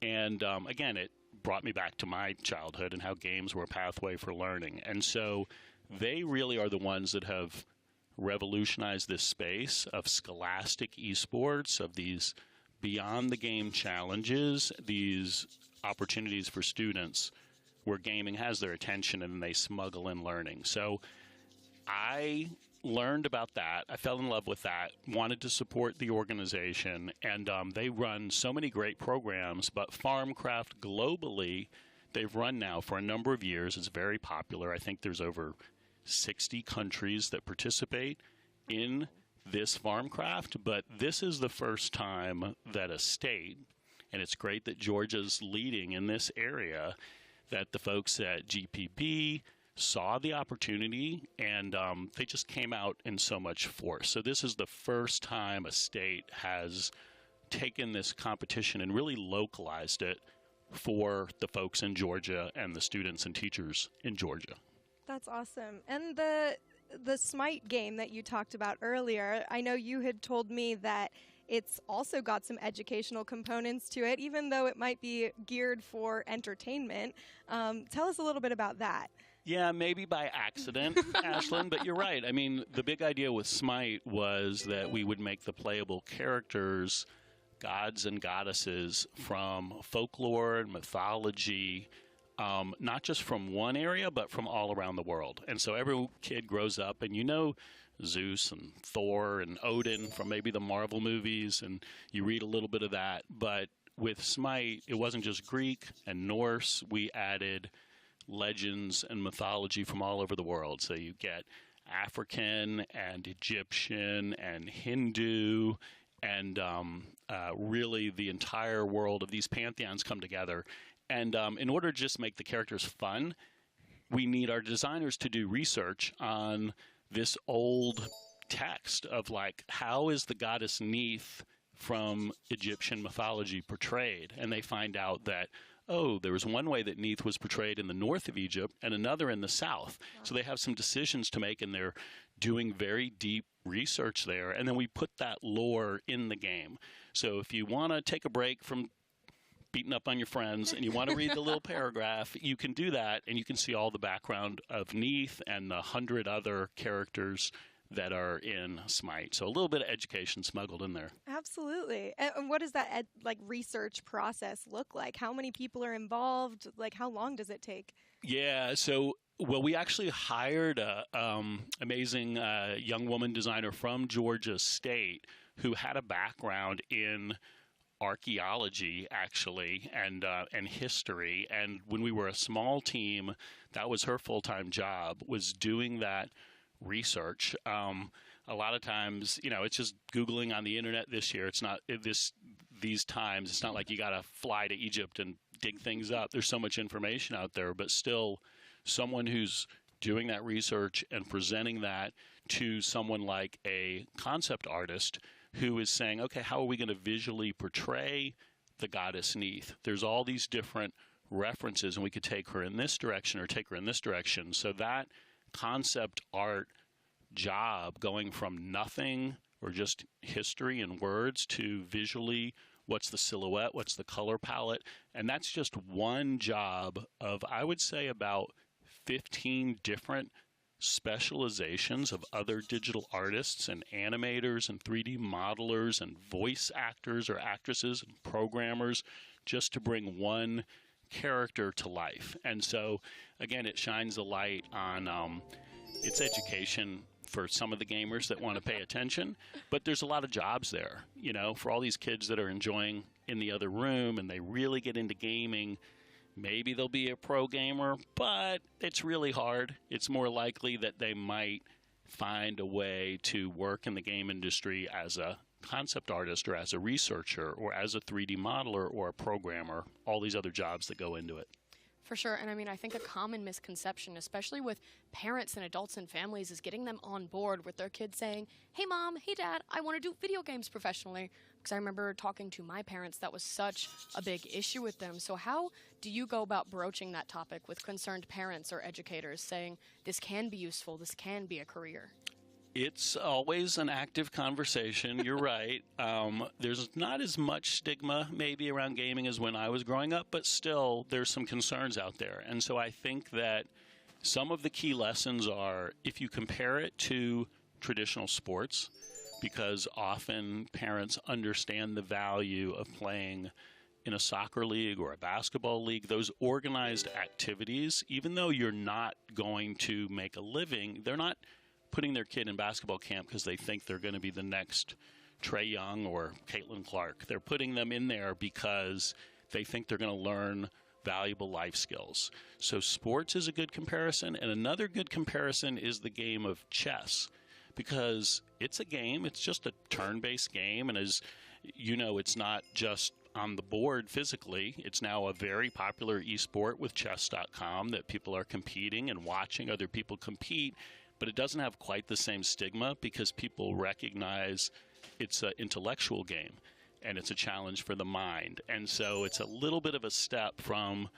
And again, it brought me back to my childhood and how games were a pathway for learning. And so they really are the ones that have revolutionize this space of scholastic esports, of these beyond the game challenges, these opportunities for students where gaming has their attention and they smuggle in learning. So I learned about that. I fell in love with that, wanted to support the organization, and they run so many great programs, but Farmcraft globally, they've run now for a number of years. It's very popular. I think there's over 60 countries that participate in this Farmcraft, but this is the first time that a state, and it's great that Georgia's leading in this area, that the folks at GPB saw the opportunity, and they just came out in so much force. So this is the first time a state has taken this competition and really localized it for the folks in Georgia and the students and teachers in Georgia. That's awesome. And the Smite game that you talked about earlier, I know you had told me that it's also got some educational components to it, even though it might be geared for entertainment. Tell us a little bit about that. Yeah, maybe by accident, Ashlyn, but you're right. I mean, the big idea with Smite was that we would make the playable characters gods and goddesses from folklore and mythology, not just from one area, but from all around the world. And so every kid grows up, and you know Zeus and Thor and Odin from maybe the Marvel movies, and you read a little bit of that. But with Smite, it wasn't just Greek and Norse. We added legends and mythology from all over the world. So you get African and Egyptian and Hindu, and really the entire world of these pantheons come together. And in order to just make the characters fun, we need our designers to do research on this old text of, like, how is the goddess Neith from Egyptian mythology portrayed? And they find out that, oh, there was one way that Neith was portrayed in the north of Egypt and another in the south. Wow. So they have some decisions to make, and they're doing very deep research there. And then we put that lore in the game. So if you want to take a break from beating up on your friends and you want to read the little paragraph, you can do that, and you can see all the background of Neith and the 100 other characters that are in Smite. So a little bit of education smuggled in there. Absolutely. And what does that research process look like? How many people are involved? Like, how long does it take? Yeah, so we actually hired a amazing young woman designer from Georgia State who had a background in archaeology, actually, and history. And when we were a small team, that was her full-time job, was doing that research. A lot of times, it's just Googling on the internet this year. It's not these times. It's not like you got to fly to Egypt and dig things up. There's so much information out there, but still someone who's doing that research and presenting that to someone like a concept artist who is saying, okay, how are we going to visually portray the goddess Neith? There's all these different references, and we could take her in this direction or take her in this direction. So that concept art job, going from nothing or just history and words to visually, what's the silhouette, what's the color palette, and that's just one job of, I would say, about 15 different specializations of other digital artists and animators and 3D modelers and voice actors or actresses and programmers, just to bring one character to life. And so, again, it shines a light on its education for some of the gamers that want to pay attention, but there's a lot of jobs there, for all these kids that are enjoying in the other room and they really get into gaming. Maybe they'll be a pro gamer, but it's really hard. It's more likely that they might find a way to work in the game industry as a concept artist or as a researcher or as a 3D modeler or a programmer, all these other jobs that go into it. For sure. And I mean, I think a common misconception, especially with parents and adults and families, is getting them on board with their kids saying, hey, Mom, hey, Dad, I want to do video games professionally. Because I remember talking to my parents, that was such a big issue with them. So how do you go about broaching that topic with concerned parents or educators, saying this can be useful, this can be a career? It's always an active conversation. You're right. There's not as much stigma maybe around gaming as when I was growing up, but still there's some concerns out there. And so I think that some of the key lessons are, if you compare it to traditional sports, because often parents understand the value of playing in a soccer league or a basketball league, those organized activities, even though you're not going to make a living, they're not putting their kid in basketball camp because they think they're going to be the next Trae Young or Caitlin Clark. They're putting them in there because they think they're going to learn valuable life skills. So sports is a good comparison, and another good comparison is the game of chess, because it's a game. It's just a turn-based game, and as you know, it's not just on the board physically. It's now a very popular esport with chess.com that people are competing and watching other people compete. But it doesn't have quite the same stigma because people recognize it's an intellectual game. and it's a challenge for the mind. And so it's a little bit of a step from,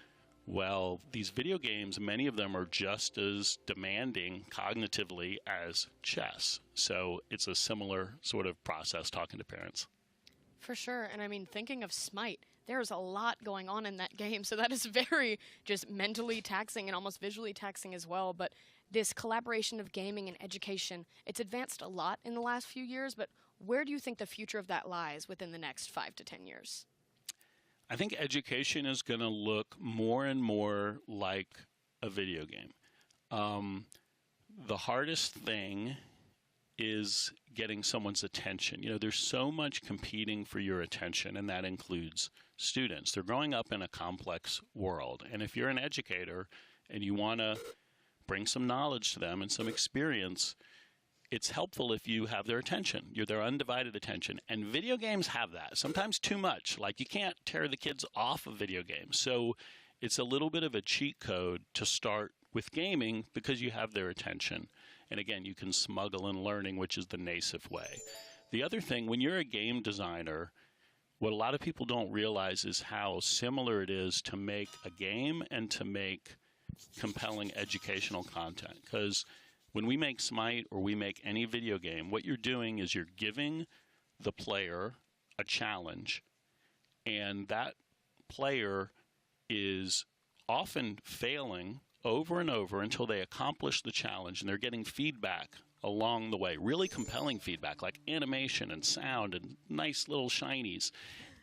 well, these video games, many of them are just as demanding cognitively as chess. So it's a similar sort of process talking to parents. For sure. And I mean, thinking of Smite, there's a lot going on in that game. So that is very just mentally taxing and almost visually taxing as well. But this collaboration of gaming and education, it's advanced a lot in the last few years. But where do you think the future of that lies within the next 5 to 10 years? I think education is going to look more and more like a video game. The hardest thing is getting someone's attention. You know, there's so much competing for your attention, and that includes students. They're growing up in a complex world, and if you're an educator and you want to bring some knowledge to them and some experience, it's helpful if you have their attention, their undivided attention. And video games have that, sometimes too much. Like, you can't tear the kids off of video games. So it's a little bit of a cheat code to start with gaming because you have their attention. And again, you can smuggle in learning, which is the NASEF way. The other thing, when you're a game designer, what a lot of people don't realize is how similar it is to make a game and to make compelling educational content. Because when we make Smite or we make any video game, what you're doing is you're giving the player a challenge, and that player is often failing over and over until they accomplish the challenge, and they're getting feedback along the way, really compelling feedback like animation and sound and nice little shinies.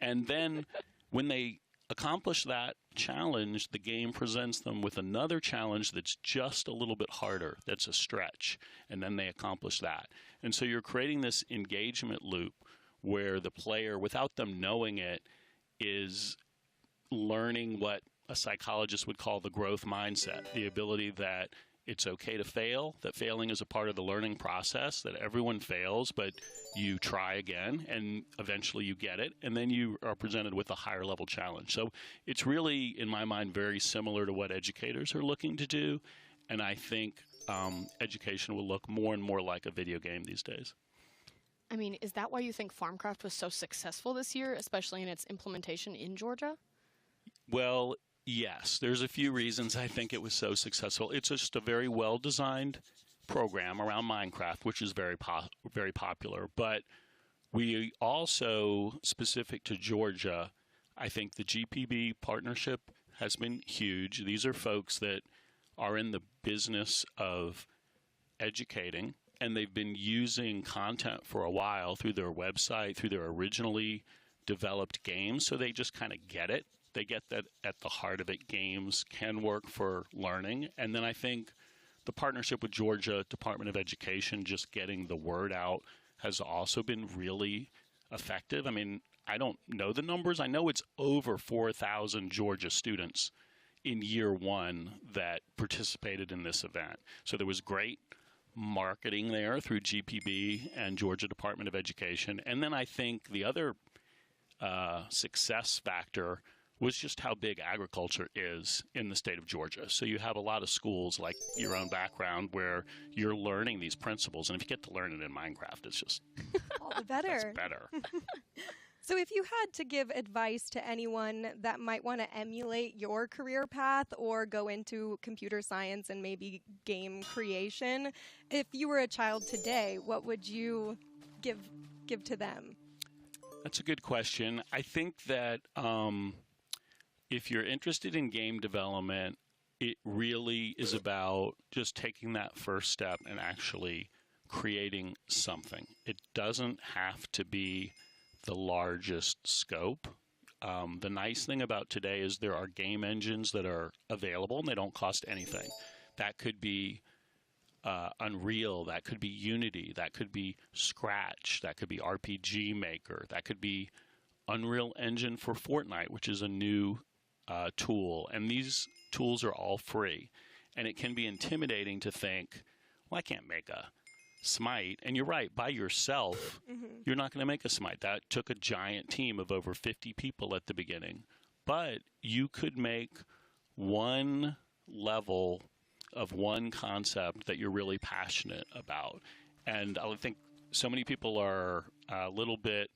And then when they accomplish that challenge, the game presents them with another challenge that's just a little bit harder, that's a stretch, and then they accomplish that. And so you're creating this engagement loop where the player, without them knowing it, is learning what a psychologist would call the growth mindset, the ability that it's okay to fail, that failing is a part of the learning process, that everyone fails, but you try again, and eventually you get it, and then you are presented with a higher level challenge. So it's really, in my mind, very similar to what educators are looking to do, and I think education will look more and more like a video game these days. I mean, is that why you think Farmcraft was so successful this year, especially in its implementation in Georgia? Well, yes, there's a few reasons I think it was so successful. It's just a very well-designed program around Minecraft, which is very popular. But we also, specific to Georgia, I think the GPB partnership has been huge. These are folks that are in the business of educating, and they've been using content for a while through their website, through their originally developed games, so they just kind of get it. They get that at the heart of it, games can work for learning. And then I think the partnership with Georgia Department of Education, just getting the word out, has also been really effective. I mean, I don't know the numbers. I know it's over 4,000 Georgia students in year one that participated in this event. So there was great marketing there through GPB and Georgia Department of Education. And then I think the other success factor was just how big agriculture is in the state of Georgia. So you have a lot of schools like your own background where you're learning these principles. And if you get to learn it in Minecraft, it's just all the better. That's better. So if you had to give advice to anyone that might want to emulate your career path or go into computer science and maybe game creation, if you were a child today, what would you give to them? That's a good question. I think that if you're interested in game development, it really is about just taking that first step and actually creating something. It doesn't have to be the largest scope. The nice thing about today is there are game engines that are available and they don't cost anything. That could be Unreal, that could be Unity, that could be Scratch, that could be RPG Maker, that could be Unreal Engine for Fortnite, which is a new tool, and these tools are all free. And it can be intimidating to think, well, I can't make a Smite. And you're right, by yourself, you're not going to make a Smite. That took a giant team of over 50 people at the beginning. But you could make one level of one concept that you're really passionate about. And I think so many people are a little bit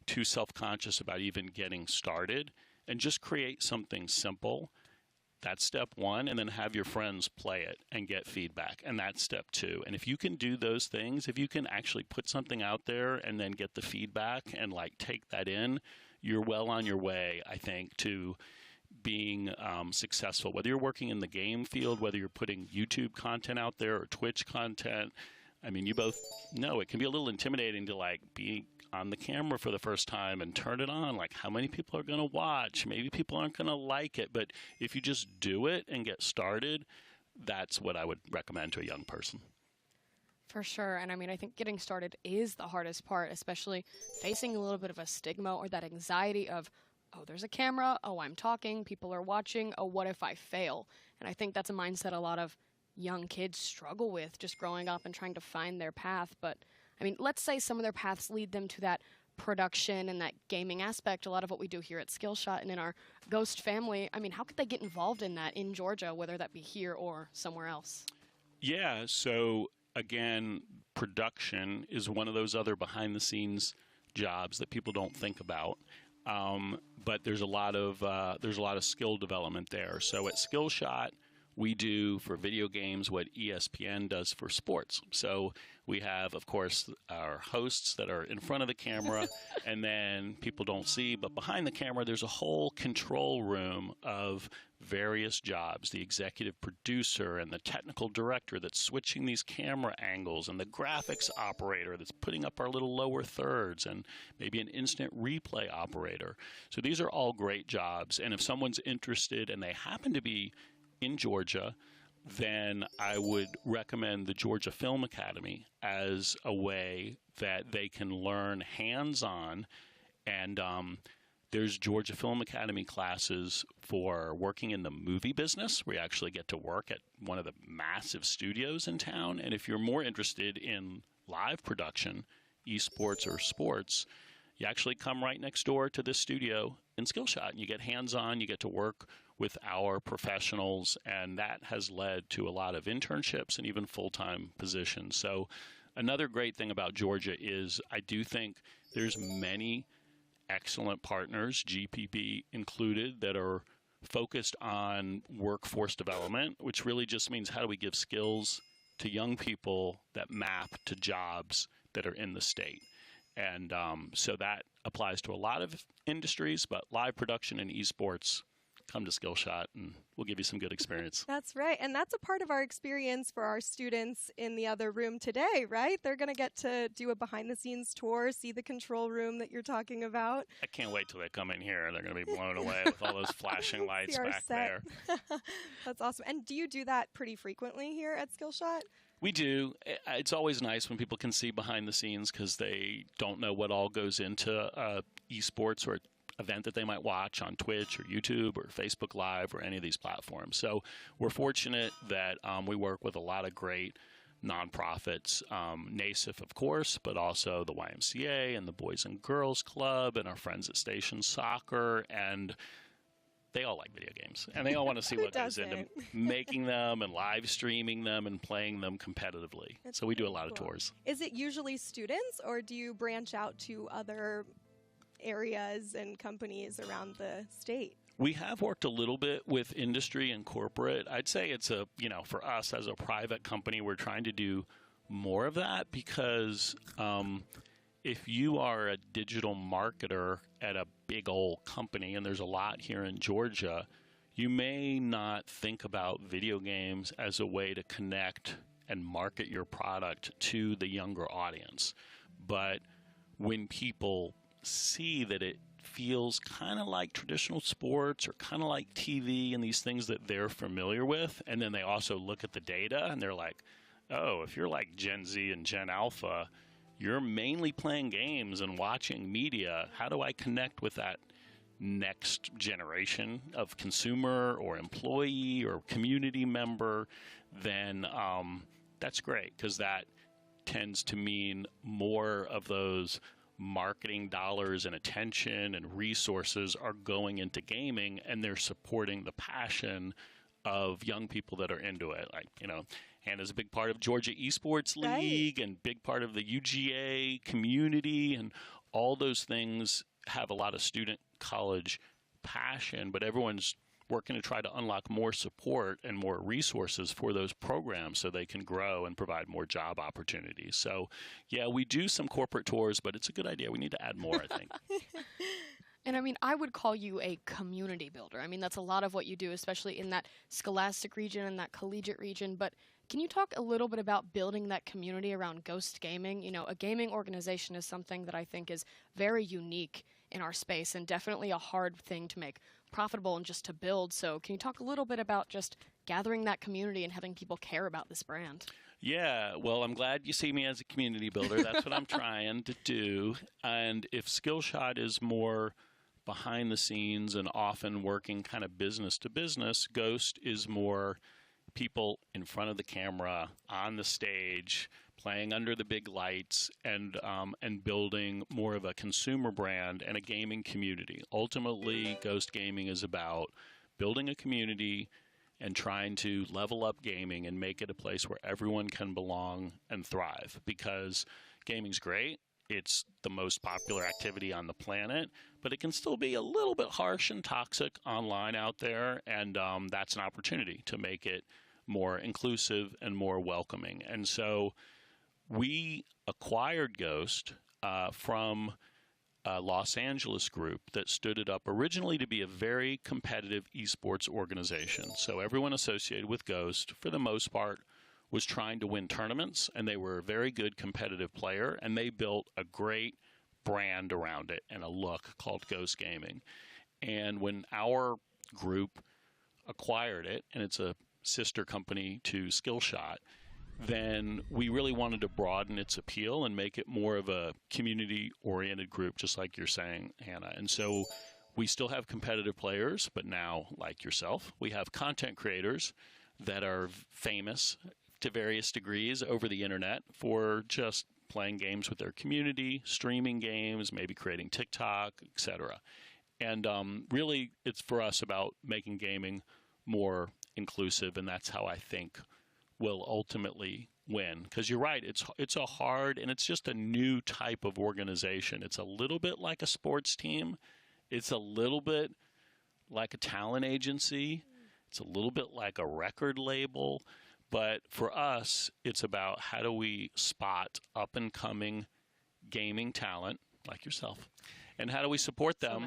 too self-conscious about even getting started and just create something simple. That's step one, and then have your friends play it and get feedback, and that's step two. And if you can do those things, if you can actually put something out there and then get the feedback and like take that in, you're well on your way, I think, to being successful. Whether you're working in the game field, whether you're putting YouTube content out there or Twitch content, I mean, you both know it can be a little intimidating to like be on the camera for the first time and turn it on. Like, how many people are going to watch? Maybe people aren't going to like it, but if you just do it and get started, that's what I would recommend to a young person. For sure. And I mean, I think getting started is the hardest part, especially facing a little bit of a stigma or that anxiety of, oh, there's a camera, oh, I'm talking, people are watching, oh, what if I fail? And I think that's a mindset a lot of young kids struggle with just growing up and trying to find their path. But I mean, let's say some of their paths lead them to that production and that gaming aspect, a lot of what we do here at Skillshot and in our Ghost family. I mean, how could they get involved in that in Georgia, whether that be here or somewhere else? Yeah, so again, production is one of those other behind-the-scenes jobs that people don't think about. But there's a lot of skill development there. So at Skillshot, we do for video games what ESPN does for sports. So we have, of course, our hosts that are in front of the camera, and then people don't see, but behind the camera, there's a whole control room of various jobs, the executive producer and the technical director that's switching these camera angles, and the graphics operator that's putting up our little lower thirds, and maybe an instant replay operator. So these are all great jobs, and if someone's interested and they happen to be in Georgia, then I would recommend the Georgia Film Academy as a way that they can learn hands-on. And there's Georgia Film Academy classes for working in the movie business, where you actually get to work at one of the massive studios in town. And if you're more interested in live production, esports or sports, you actually come right next door to this studio in Skillshot, and you get hands-on, you get to work with our professionals, and that has led to a lot of internships and even full-time positions. So another great thing about Georgia is I do think there's many excellent partners, GPB included, that are focused on workforce development, which really just means how do we give skills to young people that map to jobs that are in the state. And so that applies to a lot of industries, but live production and esports, come to Skillshot and we'll give you some good experience. That's right. And that's a part of our experience for our students in the other room today, right? They're going to get to do a behind-the-scenes tour, see the control room that you're talking about. I can't wait till they come in here and they're going to be blown away with all those flashing lights back there. That's awesome. And do you do that pretty frequently here at Skillshot? We do. It's always nice when people can see behind the scenes because they don't know what all goes into esports or event that they might watch on Twitch or YouTube or Facebook Live or any of these platforms. So we're fortunate that we work with a lot of great nonprofits, NASEF, of course, but also the YMCA and the Boys and Girls Club and our friends at Station Soccer, and they all like video games, and they all want to see what goes into making them and live streaming them and playing them competitively. So we do a lot of tours. Is it usually students, or do you branch out to other areas and companies around the state? We have worked a little bit with industry and corporate. I'd say it's for us as a private company, we're trying to do more of that because if you are a digital marketer at a big old company, and there's a lot here in Georgia, you may not think about video games as a way to connect and market your product to the younger audience. But when people see that it feels kind of like traditional sports or kind of like TV and these things that they're familiar with, and then they also look at the data and they're like, oh, if you're like Gen Z and Gen Alpha, you're mainly playing games and watching media. How do I connect with that next generation of consumer or employee or community member? Then that's great, because that tends to mean more of those marketing dollars and attention and resources are going into gaming, and they're supporting the passion of young people that are into it. Like, Hannah's a big part of Georgia Esports League and big part of the UGA community and all those things have a lot of student college passion, but everyone's working to try to unlock more support and more resources for those programs so they can grow and provide more job opportunities. So, yeah, we do some corporate tours, but it's a good idea. We need to add more, I think. And I mean, I would call you a community builder. I mean, that's a lot of what you do, especially in that scholastic region and that collegiate region. But can you talk a little bit about building that community around Ghost Gaming? You know, a gaming organization is something that I think is very unique in our space and definitely a hard thing to make profitable and just to build. So can you talk a little bit about just gathering that community and having people care about this brand? Yeah, well, I'm glad you see me as a community builder. That's what I'm trying to do. And if Skillshot is more behind the scenes and often working kind of business to business, Ghost is more people in front of the camera, on the stage, playing under the big lights, and building more of a consumer brand and a gaming community. Ultimately, Ghost Gaming is about building a community and trying to level up gaming and make it a place where everyone can belong and thrive, because gaming's great. It's the most popular activity on the planet, but it can still be a little bit harsh and toxic online out there, and that's an opportunity to make it more inclusive and more welcoming. And so we acquired Ghost from a Los Angeles group that stood it up originally to be a very competitive esports organization. So everyone associated with Ghost, for the most part, was trying to win tournaments, and they were a very good competitive player, and they built a great brand around it and a look called Ghost Gaming. And when our group acquired it, and it's a sister company to Skillshot, then we really wanted to broaden its appeal and make it more of a community-oriented group, just like you're saying, Hannah. And so we still have competitive players, but now, like yourself, we have content creators that are famous to various degrees over the internet for just playing games with their community, streaming games, maybe creating TikTok, etc. And really, it's for us about making gaming more inclusive, and that's how I think will ultimately win. Because you're right, it's a hard, and it's just a new type of organization. It's a little bit like a sports team. It's a little bit like a talent agency. It's a little bit like a record label. But for us, it's about how do we spot up-and-coming gaming talent, like yourself, and how do we support them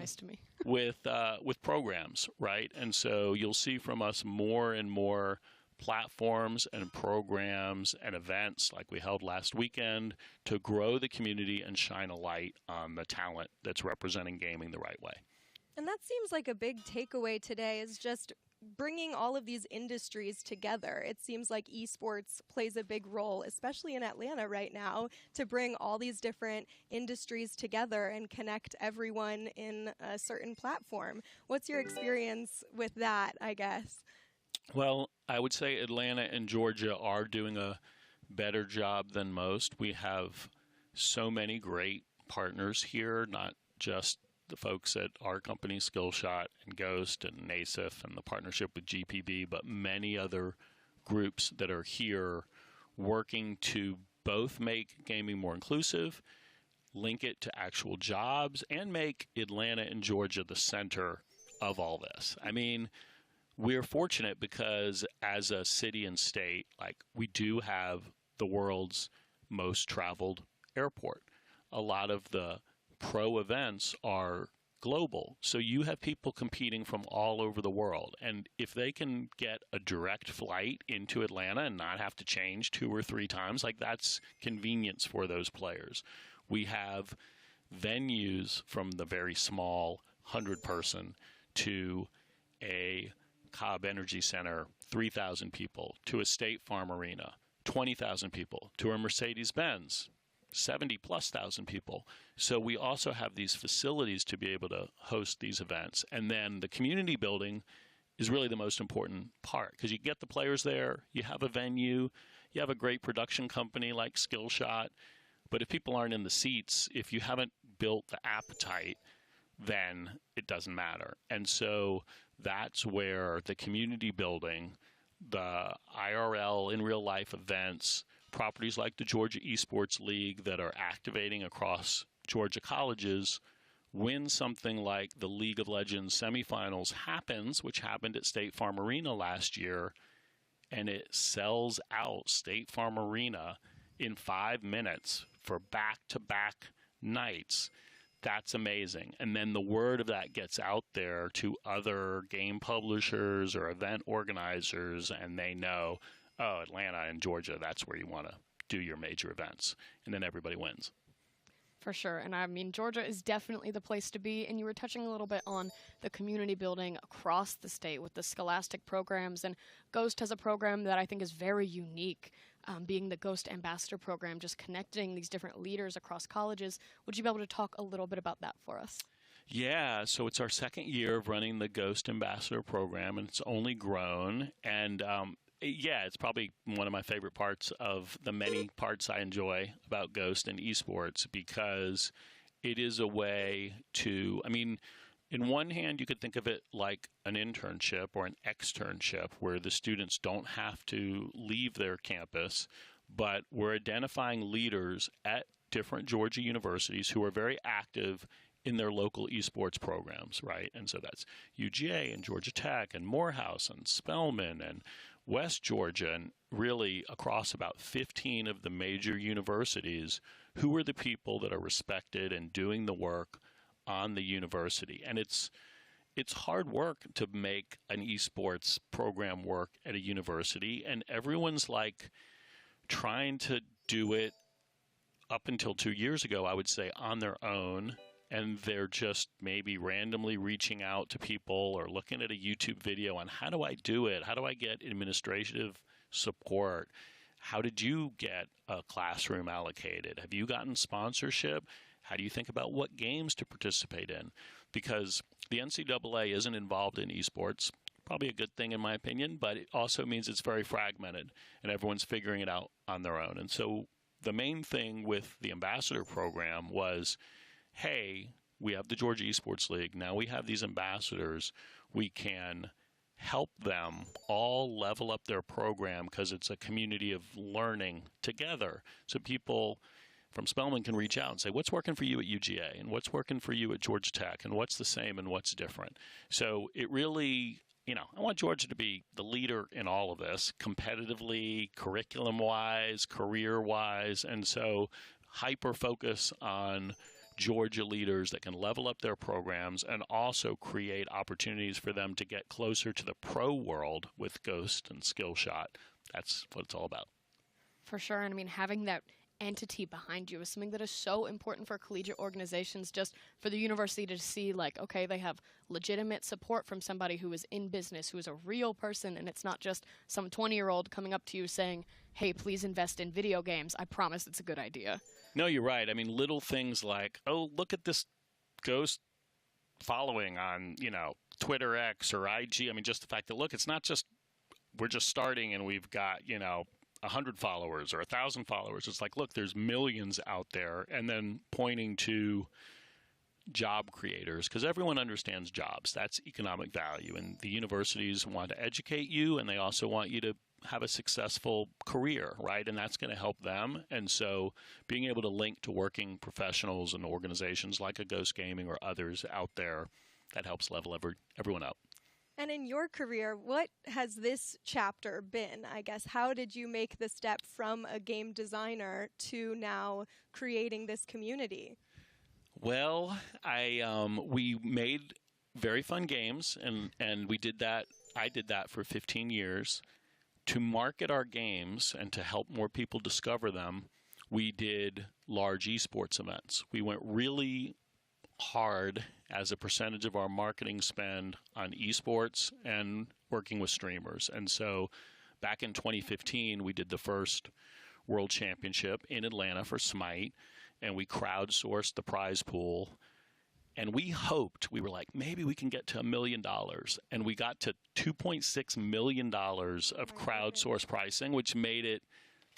with programs, right? And so you'll see from us more and more platforms and programs and events like we held last weekend to grow the community and shine a light on the talent that's representing gaming the right way. And that seems like a big takeaway today, is just bringing all of these industries together. It seems like esports plays a big role, especially in Atlanta right now, to bring all these different industries together and connect everyone in a certain platform. What's your experience with that, I guess? Well, I would say Atlanta and Georgia are doing a better job than most. We have so many great partners here, not just the folks at our company, Skillshot and Ghost and NASEF and the partnership with GPB, but many other groups that are here working to both make gaming more inclusive, link it to actual jobs, and make Atlanta and Georgia the center of all this. I mean, we're fortunate because as a city and state, like, we do have the world's most traveled airport. A lot of the pro events are global. So you have people competing from all over the world. And if they can get a direct flight into Atlanta and not have to change 2 or 3 times, like, that's convenience for those players. We have venues from the very small 100-person to a Cobb Energy Center, 3,000 people, to a State Farm Arena, 20,000 people, to a Mercedes-Benz, 70+ thousand people. So we also have these facilities to be able to host these events. And then the community building is really the most important part, because you get the players there, you have a venue, you have a great production company like Skillshot. But if people aren't in the seats, if you haven't built the appetite, then it doesn't matter. And so that's where the community building, the IRL, in real life events, properties like the Georgia Esports League that are activating across Georgia colleges, when something like the League of Legends semifinals happens, which happened at State Farm Arena last year, and it sells out State Farm Arena in 5 minutes for back-to-back nights, that's amazing. And then the word of that gets out there to other game publishers or event organizers, and they know, oh, Atlanta and Georgia, that's where you want to do your major events. And then everybody wins. For sure. And I mean, Georgia is definitely the place to be. And you were touching a little bit on the community building across the state with the scholastic programs. And Ghost has a program that I think is very unique, being the Ghost Ambassador Program, just connecting these different leaders across colleges. Would you be able to talk a little bit about that for us? Yeah, so it's our second year of running the Ghost Ambassador Program, and it's only grown. And yeah, it's probably one of my favorite parts of the many parts I enjoy about Ghost and esports, because it is a way to, I mean, in one hand, you could think of it like an internship or an externship where the students don't have to leave their campus, but we're identifying leaders at different Georgia universities who are very active in their local esports programs, right? And so that's UGA and Georgia Tech and Morehouse and Spelman and West Georgia, and really across about 15 of the major universities, who are the people that are respected and doing the work on the university. And it's hard work to make an esports program work at a university, and everyone's like trying to do it up until 2 years ago, I would say, on their own. And they're just maybe randomly reaching out to people or looking at a YouTube video on how do I do it? How do I get administrative support? How did you get a classroom allocated? Have you gotten sponsorship? How do you think about what games to participate in? Because the NCAA isn't involved in esports. Probably a good thing in my opinion, but it also means it's very fragmented and everyone's figuring it out on their own. And so the main thing with the ambassador program was, hey, we have the Georgia Esports League. Now we have these ambassadors. We can help them all level up their program because it's a community of learning together. So people from Spelman can reach out and say, what's working for you at UGA? And what's working for you at Georgia Tech? And what's the same and what's different? So it really, you know, I want Georgia to be the leader in all of this, competitively, curriculum-wise, career-wise. And so hyper-focus on Georgia leaders that can level up their programs and also create opportunities for them to get closer to the pro world with Ghost and Skillshot. That's what it's all about. For sure. And I mean, having that entity behind you is something that is so important for collegiate organizations, just for the university to see, like, okay, they have legitimate support from somebody who is in business, who is a real person, and it's not just some 20-year-old coming up to you saying, hey, please invest in video games. I promise it's a good idea. No, you're right. I mean, little things like, oh, look at this Ghost following on, you know, Twitter X or IG. I mean, just the fact that, look, it's not just we're just starting and we've got, you know, 100 followers or 1,000 followers. It's like, look, there's millions out there. And then pointing to job creators, because everyone understands jobs. That's economic value. And the universities want to educate you, and they also want you to have a successful career, right? And that's going to help them. And so being able to link to working professionals and organizations like a Ghost Gaming or others out there, that helps level everyone up. And in your career, what has this chapter been? I guess, how did you make the step from a game designer to now creating this community? Well, we made very fun games, and we did that. I did that for 15 years. To market our games and to help more people discover them, we did large esports events. We went really hard as a percentage of our marketing spend on esports and working with streamers. And so back in 2015, we did the first World Championship in Atlanta for Smite, and we crowdsourced the prize pool. And we hoped, we were like, maybe we can get to $1 million. And we got to $2.6 million of crowdsourced pricing, which made it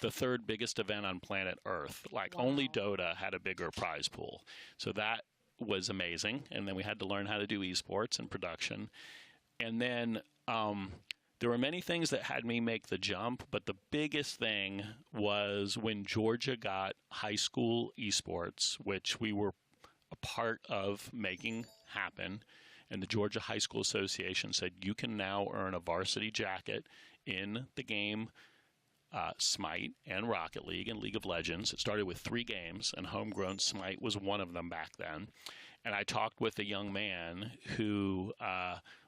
the third biggest event on planet Earth. Like, only Dota had a bigger prize pool. So that was amazing. And then we had to learn how to do esports and production. And then there were many things that had me make the jump, but the biggest thing was when Georgia got high school esports, which we were a part of making happen. And the Georgia High School Association said you can now earn a varsity jacket in the game Smite and Rocket League and League of Legends. It started with 3 games, and Homegrown Smite was one of them back then. And I talked with a young man who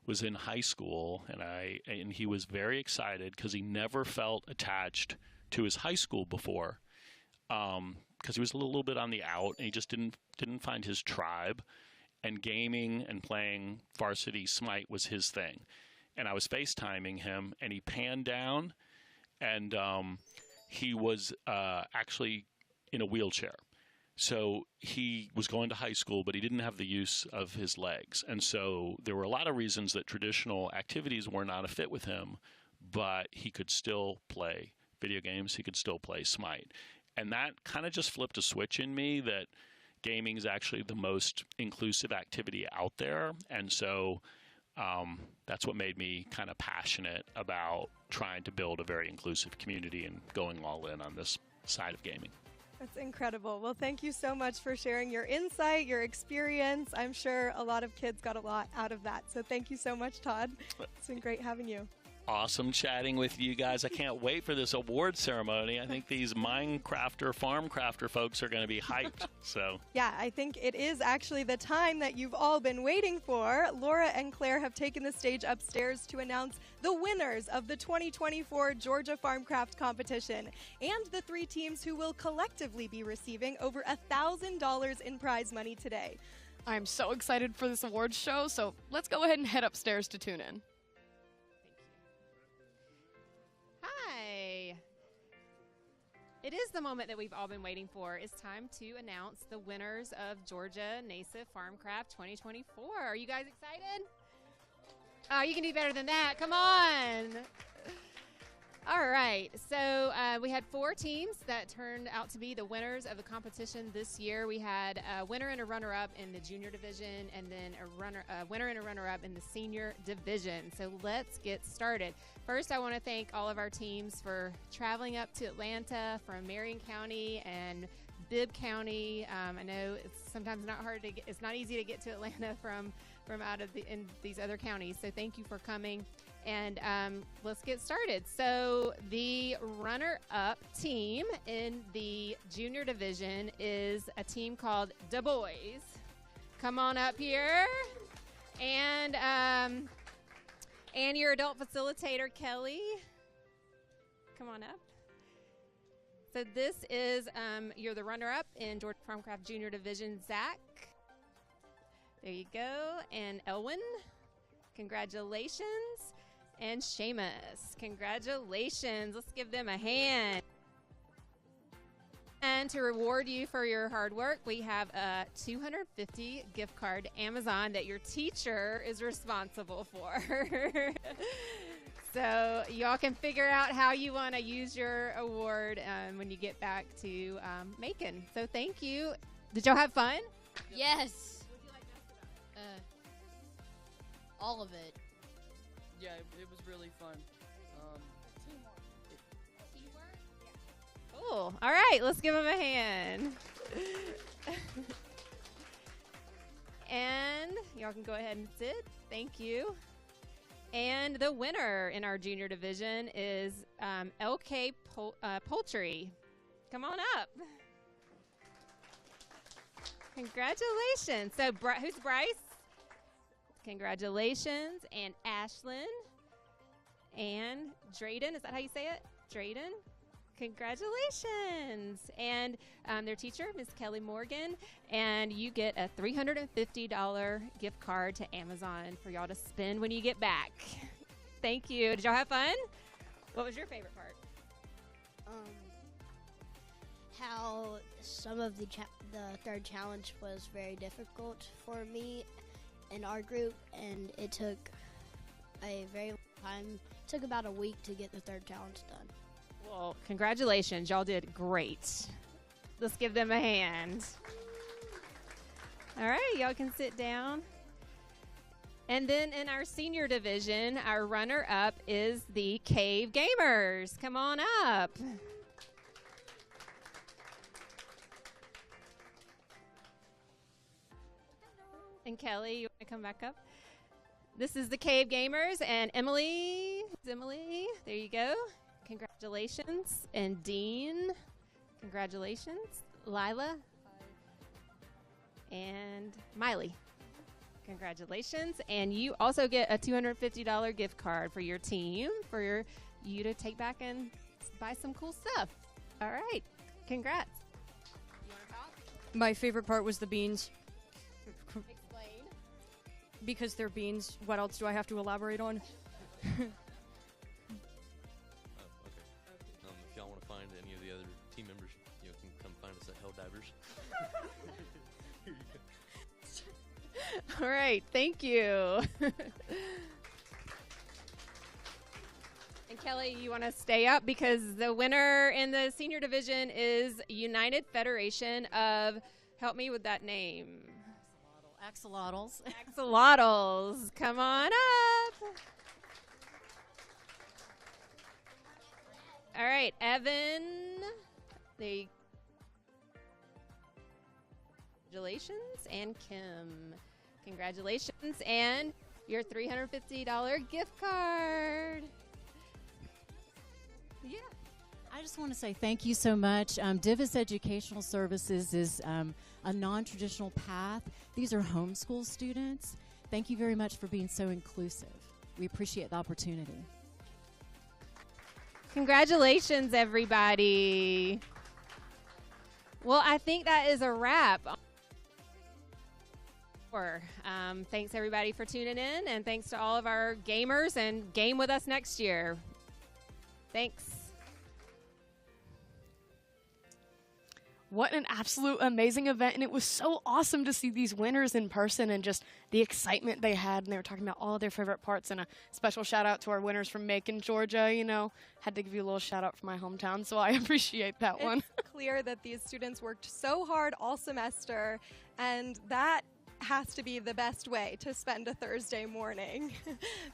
was in high school, and he was very excited because he never felt attached to his high school before, because he was a little bit on the out, and he just didn't find his tribe. And gaming and playing varsity Smite was his thing. And I was FaceTiming him, and he panned down, and he was actually in a wheelchair. So he was going to high school, but he didn't have the use of his legs. And so there were a lot of reasons that traditional activities were not a fit with him, but he could still play video games. He could still play Smite. And that kind of just flipped a switch in me that gaming is actually the most inclusive activity out there. And so that's what made me kind of passionate about trying to build a very inclusive community and going all in on this side of gaming. That's incredible. Well, thank you so much for sharing your insight, your experience. I'm sure a lot of kids got a lot out of that. So thank you so much, Todd. It's been great having you. Awesome chatting with you guys. I can't wait for this award ceremony. I think these Minecrafter, Farmcrafter folks are going to be hyped. So yeah, I think it is actually the time that you've all been waiting for. Laura and Claire have taken the stage upstairs to announce the winners of the 2024 Georgia Farmcraft competition and the 3 teams who will collectively be receiving over $1,000 in prize money today. I'm so excited for this awards show, so let's go ahead and head upstairs to tune in. It is the moment that we've all been waiting for. It's time to announce the winners of Georgia NASEF Farmcraft 2024. Are you guys excited? Oh, you can do better than that. Come on. All right. So we had 4 teams that turned out to be the winners of the competition this year. We had a winner and a runner-up in the junior division, and then a winner and a runner-up in the senior division. So let's get started. First, I want to thank all of our teams for traveling up to Atlanta from Marion County and Bibb County. I know it's sometimes it's not easy to get to Atlanta from out of in these other counties. So thank you for coming. And let's get started. So the runner-up team in the junior division is a team called Da Boys. Come on up here. And your adult facilitator, Kelly. Come on up. So this is, you're the runner-up in Georgia Farmcraft Junior Division, Zach. There you go. And Elwin, congratulations. And Seamus, congratulations. Let's give them a hand. And to reward you for your hard work, we have a $250 gift card to Amazon that your teacher is responsible for. So y'all can figure out how you want to use your award when you get back to Macon. So thank you. Did y'all have fun? Yes. What did you like best about it? All of it. Yeah, it was really fun. Cool. All right, let's give them a hand. And y'all can go ahead and sit. Thank you. And the winner in our junior division is LK Poultry. Come on up. Congratulations. So who's Bryce? Congratulations. And Ashlyn. And Drayden. Is that how you say it? Drayden. Congratulations. And their teacher, Miss Kelly Morgan. And you get a $350 gift card to Amazon for y'all to spend when you get back. Thank you. Did y'all have fun? What was your favorite part? How some of the third challenge was very difficult for me and our group, and it took a very long time. It took about a week to get the third challenge done. Well, congratulations. Y'all did great. Let's give them a hand. All right, y'all can sit down. And then in our senior division, our runner-up is the Cave Gamers. Come on up. And Kelly, you want to come back up? This is the Cave Gamers, and Emily. Emily, there you go. Congratulations. And Dean, congratulations. Lila. And Miley. Congratulations. And you also get a $250 gift card for your team for you to take back and buy some cool stuff. All right. Congrats. You want to talk? My favorite part was the beans. Explain. Because they're beans. What else do I have to elaborate on? Okay. If y'all want to find any of the other team members, you can come find us at Hell Divers. Here you go. All right, thank you. And Kelly, you want to stay up because the winner in the senior division is United Federation of, help me with that name. Axolotls. Axolotls. Come on up. All right, Evan. There you go. Congratulations. And Kim. Congratulations. And your $350 gift card. Yeah. I just want to say thank you so much. Divis Educational Services is a non-traditional path. These are homeschool students. Thank you very much for being so inclusive. We appreciate the opportunity. Congratulations, everybody. Well, I think that is a wrap. Thanks, everybody, for tuning in, and thanks to all of our gamers, and game with us next year. Thanks. What an absolute amazing event, and it was so awesome to see these winners in person and just the excitement they had, and they were talking about all of their favorite parts, and a special shout out to our winners from Macon, Georgia. You know, had to give you a little shout out for my hometown, so I appreciate that one. It's clear that these students worked so hard all semester, and that has to be the best way to spend a Thursday morning.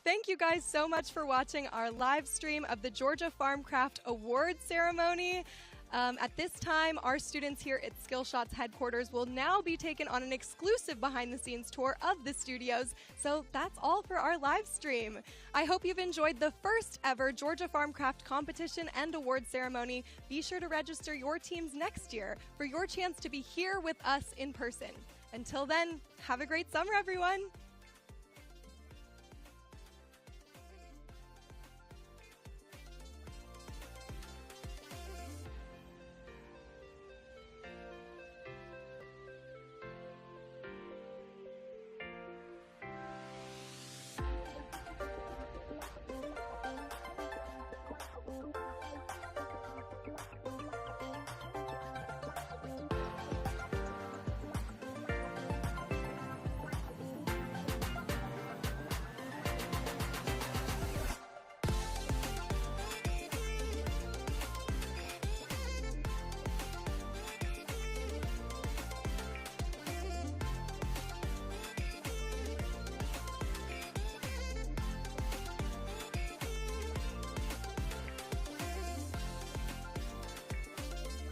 Thank you guys so much for watching our live stream of the Georgia Farmcraft Award Ceremony. At this time, our students here at Skillshot's headquarters will now be taken on an exclusive behind-the-scenes tour of the studios. So that's all for our live stream. I hope you've enjoyed the first ever Georgia Farmcraft competition and award ceremony. Be sure to register your teams next year for your chance to be here with us in person. Until then, have a great summer, everyone.